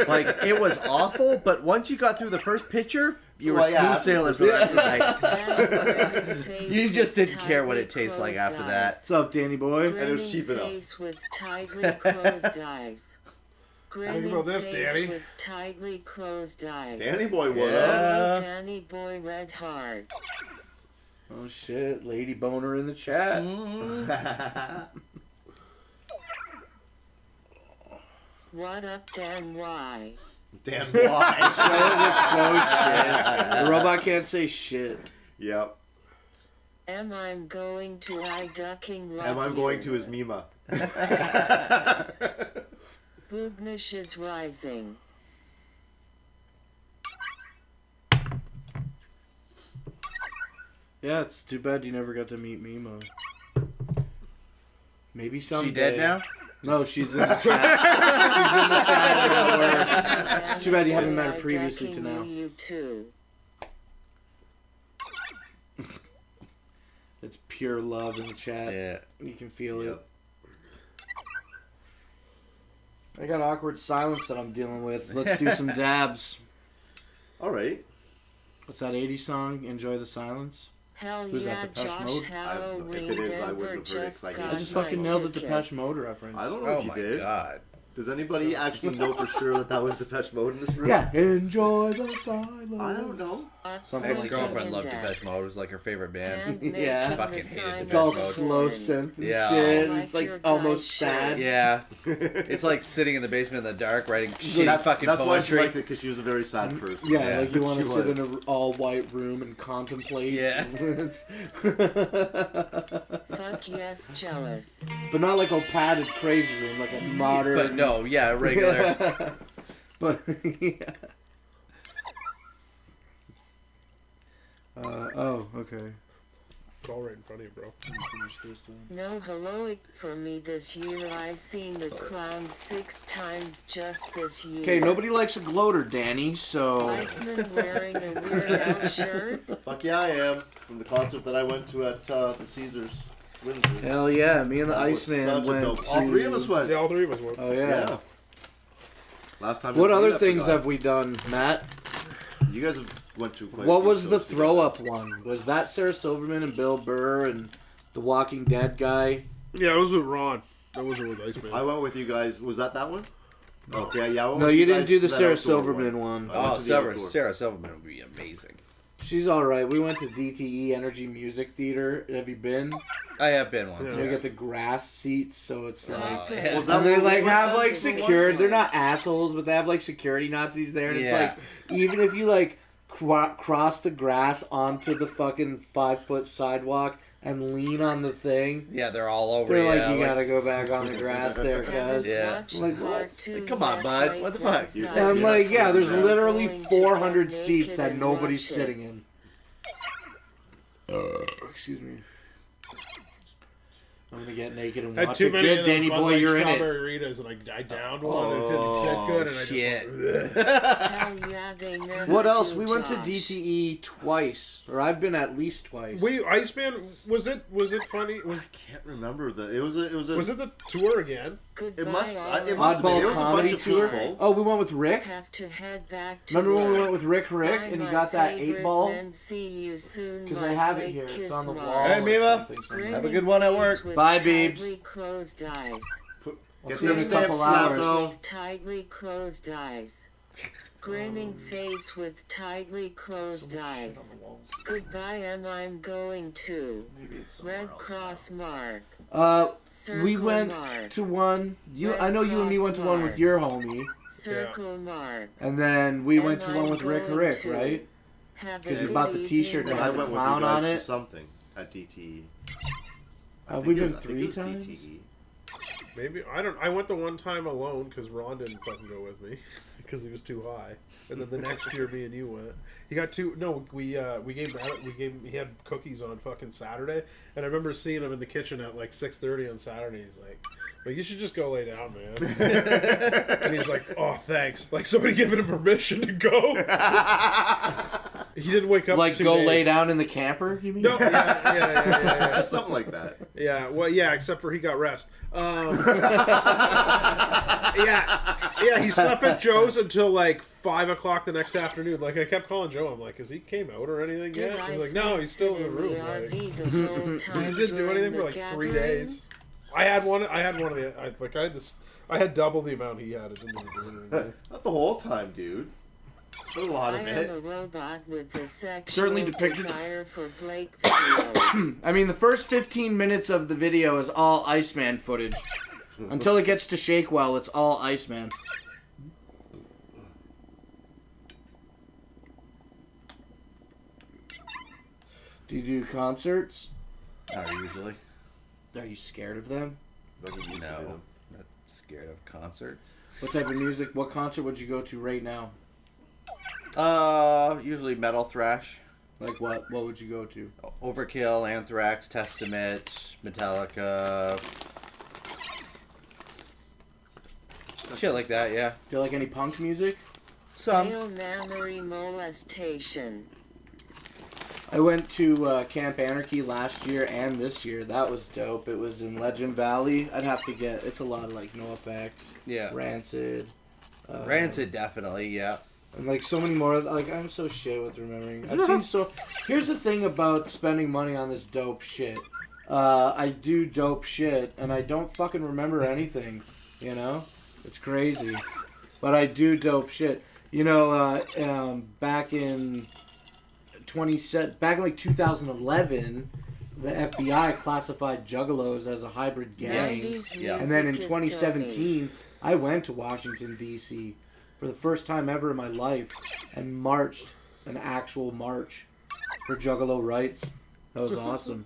Like, it was awful, but once you got through the first pitcher, you were smooth sailors for the rest of the night. You just didn't care what it tastes like after that. What's up, Danny boy? And it was cheap enough. With tightly closed eyes. Think about this, Danny. With tightly closed eyes. Danny boy, what Yeah. up? Danny boy, red heart. Oh shit, Lady Boner in the chat. What up, Dan? Why? Dan, why? So shit. The robot can't say shit. Yep. Am I going to I ducking love Am I you? going to his Mima? Boognish is rising. Yeah, it's too bad you never got to meet Mima. Maybe someday. She dead now? No, she's in the chat. She's in the chat. Too bad you haven't met her previously to now. You too. It's pure love in the chat. Yeah. You can feel it. I got awkward silence that I'm dealing with. Let's do some dabs. All right. What's that 80s song? Enjoy the Silence? Hell Who's yeah, that, Depeche Josh Mode? Halloween. If it is, I Denver wouldn't have heard it, just 'cause I hate got it. I just my fucking nailed the tickets. Depeche Mode reference. I don't know Oh if you my did. god. Does anybody actually know for sure that was Depeche Mode in this room? Yeah. Enjoy the silence. I don't know. Something My like ex-girlfriend that. loved Depeche Mode. It was like her favorite band. Yeah. Fucking hated It's Depeche all Mode. slow synth and Yeah. shit. Like It's like your almost guy's sad. Yeah. It's like sitting in the basement in the dark writing shitty That's fucking why she poetry. liked it, because she was a very sad person. Yeah, Yeah. like you want to She sit was. in an all-white room and contemplate. Yeah. Fuck yes, jealous. But not like a padded crazy room, like a modern. But no, yeah, regular. But yeah. Oh, okay. It's all right in front of you, bro. Finish this then. No heroic for me this year. I seen the clown 6 times just this year. Okay, nobody likes a gloater, Danny. So Iceman wearing a Weird Al shirt. Fuck yeah, I am. From the concert that I went to at the Caesars, Windsor. hell yeah, me and the That was Iceman such a went. dope- To... All three of us went. Yeah, all three of us went. Oh yeah. Yeah. Last time. What we other met things the guy. have we done, Matt? You guys have went to quite. What a few was the shows throw up one? Was that Sarah Silverman and Bill Burr and the Walking Dead guy? Yeah, it was with Ron. That wasn't with Iceman. I went with you guys. Was that one? Okay, yeah. I went No, with you guys didn't do the to that Sarah outdoor Silverman one. I went Oh, to the outdoor. Sarah Silverman would be amazing. She's all right. We went to DTE Energy Music Theater. Have you been? I have been once. So we get the grass seats, so it's like. yeah. Was that And they where we like went have then? like Just the one? secured. They're not assholes, but they have like security Nazis there, and Yeah. it's like even if you like cross the grass onto the fucking 5-foot sidewalk and lean on the thing, Yeah, they're all over. they're yeah, like you gotta go back on the grass there, cuz. Yeah. Like, what? Come on, bud. What the fuck? And I'm like, yeah, there's literally 400 seats that nobody's sitting in. Excuse me. I'm gonna get naked and I had watch too it. many Good, of those Danny Bud boy, Light you're in it. strawberry Ritas, and I downed one, and it didn't Oh, sit good, and I shit. just went, What else? We went to DTE twice, or I've been at least twice. Iceman, was it funny? Can't remember it was a. Was it the tour again? It must. It must have been. Oddball It was a bunch comedy of tour. people. Oh, we went with Rick. Have to head back to Remember when we work. went with Rick Bye, and he my got that favorite 8-ball? men. See you soon, Because my I have it great here. It's kiss on the mark. wall. Hey, or Mima. something. Have a good one at work. With Bye, Beebs. tightly closed eyes. Get them stamps snapped now. Tightly closed eyes. Grinning face with tightly closed eyes. Goodbye, and I'm going to Red Cross Mark. We went to one. I know you and me went to one with your homie. Circle Mark. And then we went to one with Rick, right? Because you bought the T-shirt and I had went the with you clown guys on to it. something at DTE. Have we been 3 times? DTE. Maybe I went the one time alone because Ron didn't fucking go with me because he was too high. And then the next year, me and you went. He got two. No, we gave he had cookies on fucking Saturday, and I remember seeing him in the kitchen at like 6:30 on Saturday. He's like, you should just go lay down, man. And he's like, oh, thanks. Like somebody giving him permission to go. He didn't wake up. Like go lay down in the camper, you mean? No, yeah. Something like that. Yeah, well, yeah, except for he got rest. Yeah, he slept at Joe's until like 5 o'clock the next afternoon. Like I kept calling Joe. I'm like, has he came out or anything yet? He's like, no, he's still in the room. Like, he didn't do anything for like 3 days. I had one of the. I had double the amount he had. It didn't even do anything. Not the whole time, dude. A lot of I am a robot with a sexual Certainly depicted. desire for Blake videos. I mean, the first 15 minutes of the video is all Iceman footage. Until it gets to Shakewell, it's all Iceman. Do you do concerts? Not usually. Are you scared of them? No. Not scared of concerts. What type of music? What concert would you go to right now? Usually metal thrash. Like what? What would you go to? Overkill, Anthrax, Testament, Metallica. Shit like that, yeah. Do you like any punk music? Some. Male mammary molestation. I went to Camp Anarchy last year and this year. That was dope. It was in Legend Valley. I'd have to get... It's a lot of, like, NoFX. Yeah. Rancid. Rancid, definitely, yeah. And, like, so many more... Like, I'm so shit with remembering. I've seen so... Here's the thing about spending money on this dope shit. I do dope shit, and I don't fucking remember anything. You know? It's crazy. But I do dope shit. You know, back in like 2011, the FBI classified juggalos as a hybrid gang. Yeah. And then in 2017, I went to Washington, D.C. for the first time ever in my life and marched an actual march for juggalo rights. That was awesome.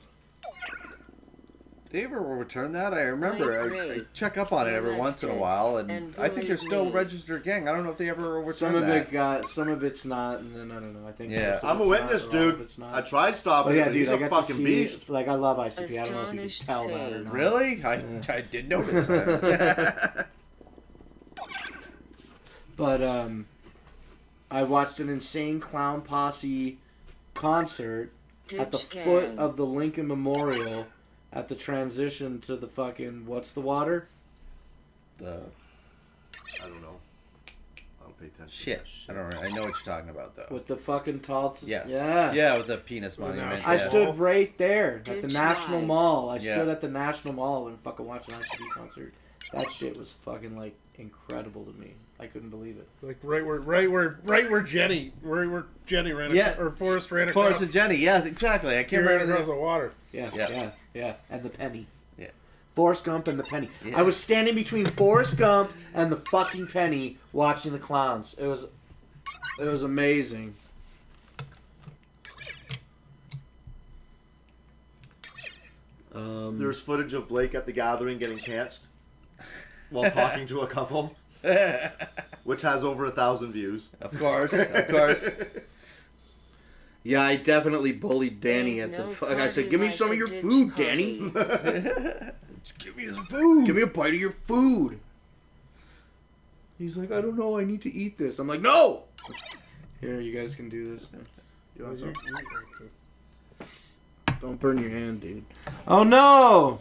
Did they ever return that? I remember. I check up on it every once in a while, and I think they're still a registered gang. I don't know if they ever overturned that. Some of it's not, and then I don't know. I think I'm a witness, dude. I tried stopping him. He's a fucking beast. Like I love ICP. I don't know if you can tell that or not. Really? I did notice that. But I watched an Insane Clown Posse concert at the foot of the Lincoln Memorial. At the transition to the fucking... What's the water? I don't know. I don't pay attention. Shit. I don't know. I know what you're talking about, though. With the fucking tall... Yes. Yeah. Yeah, with the penis monument. I stood right there at the National Mall. I stood at the National Mall and fucking watched an ICP concert. That shit was fucking, like, incredible to me. I couldn't believe it. Like right where Jenny ran or Forrest ran across. Forrest and Jenny, yes, exactly. I can't remember across the water. Yeah. And the penny. Yeah. Forrest Gump and the penny. Yeah. I was standing between Forrest Gump and the fucking penny watching the clowns. It was amazing. There's footage of Blake at the gathering getting pantsed while talking to a couple. Which has over 1,000 views. Of course. Yeah, I definitely bullied Danny at the... I said, give me some of your food, Danny. Give me some food. Give me a bite of your food. He's like, I don't know, I need to eat this. I'm like, no! Here, you guys can do this. You want some? Don't burn your hand, dude. Oh, no!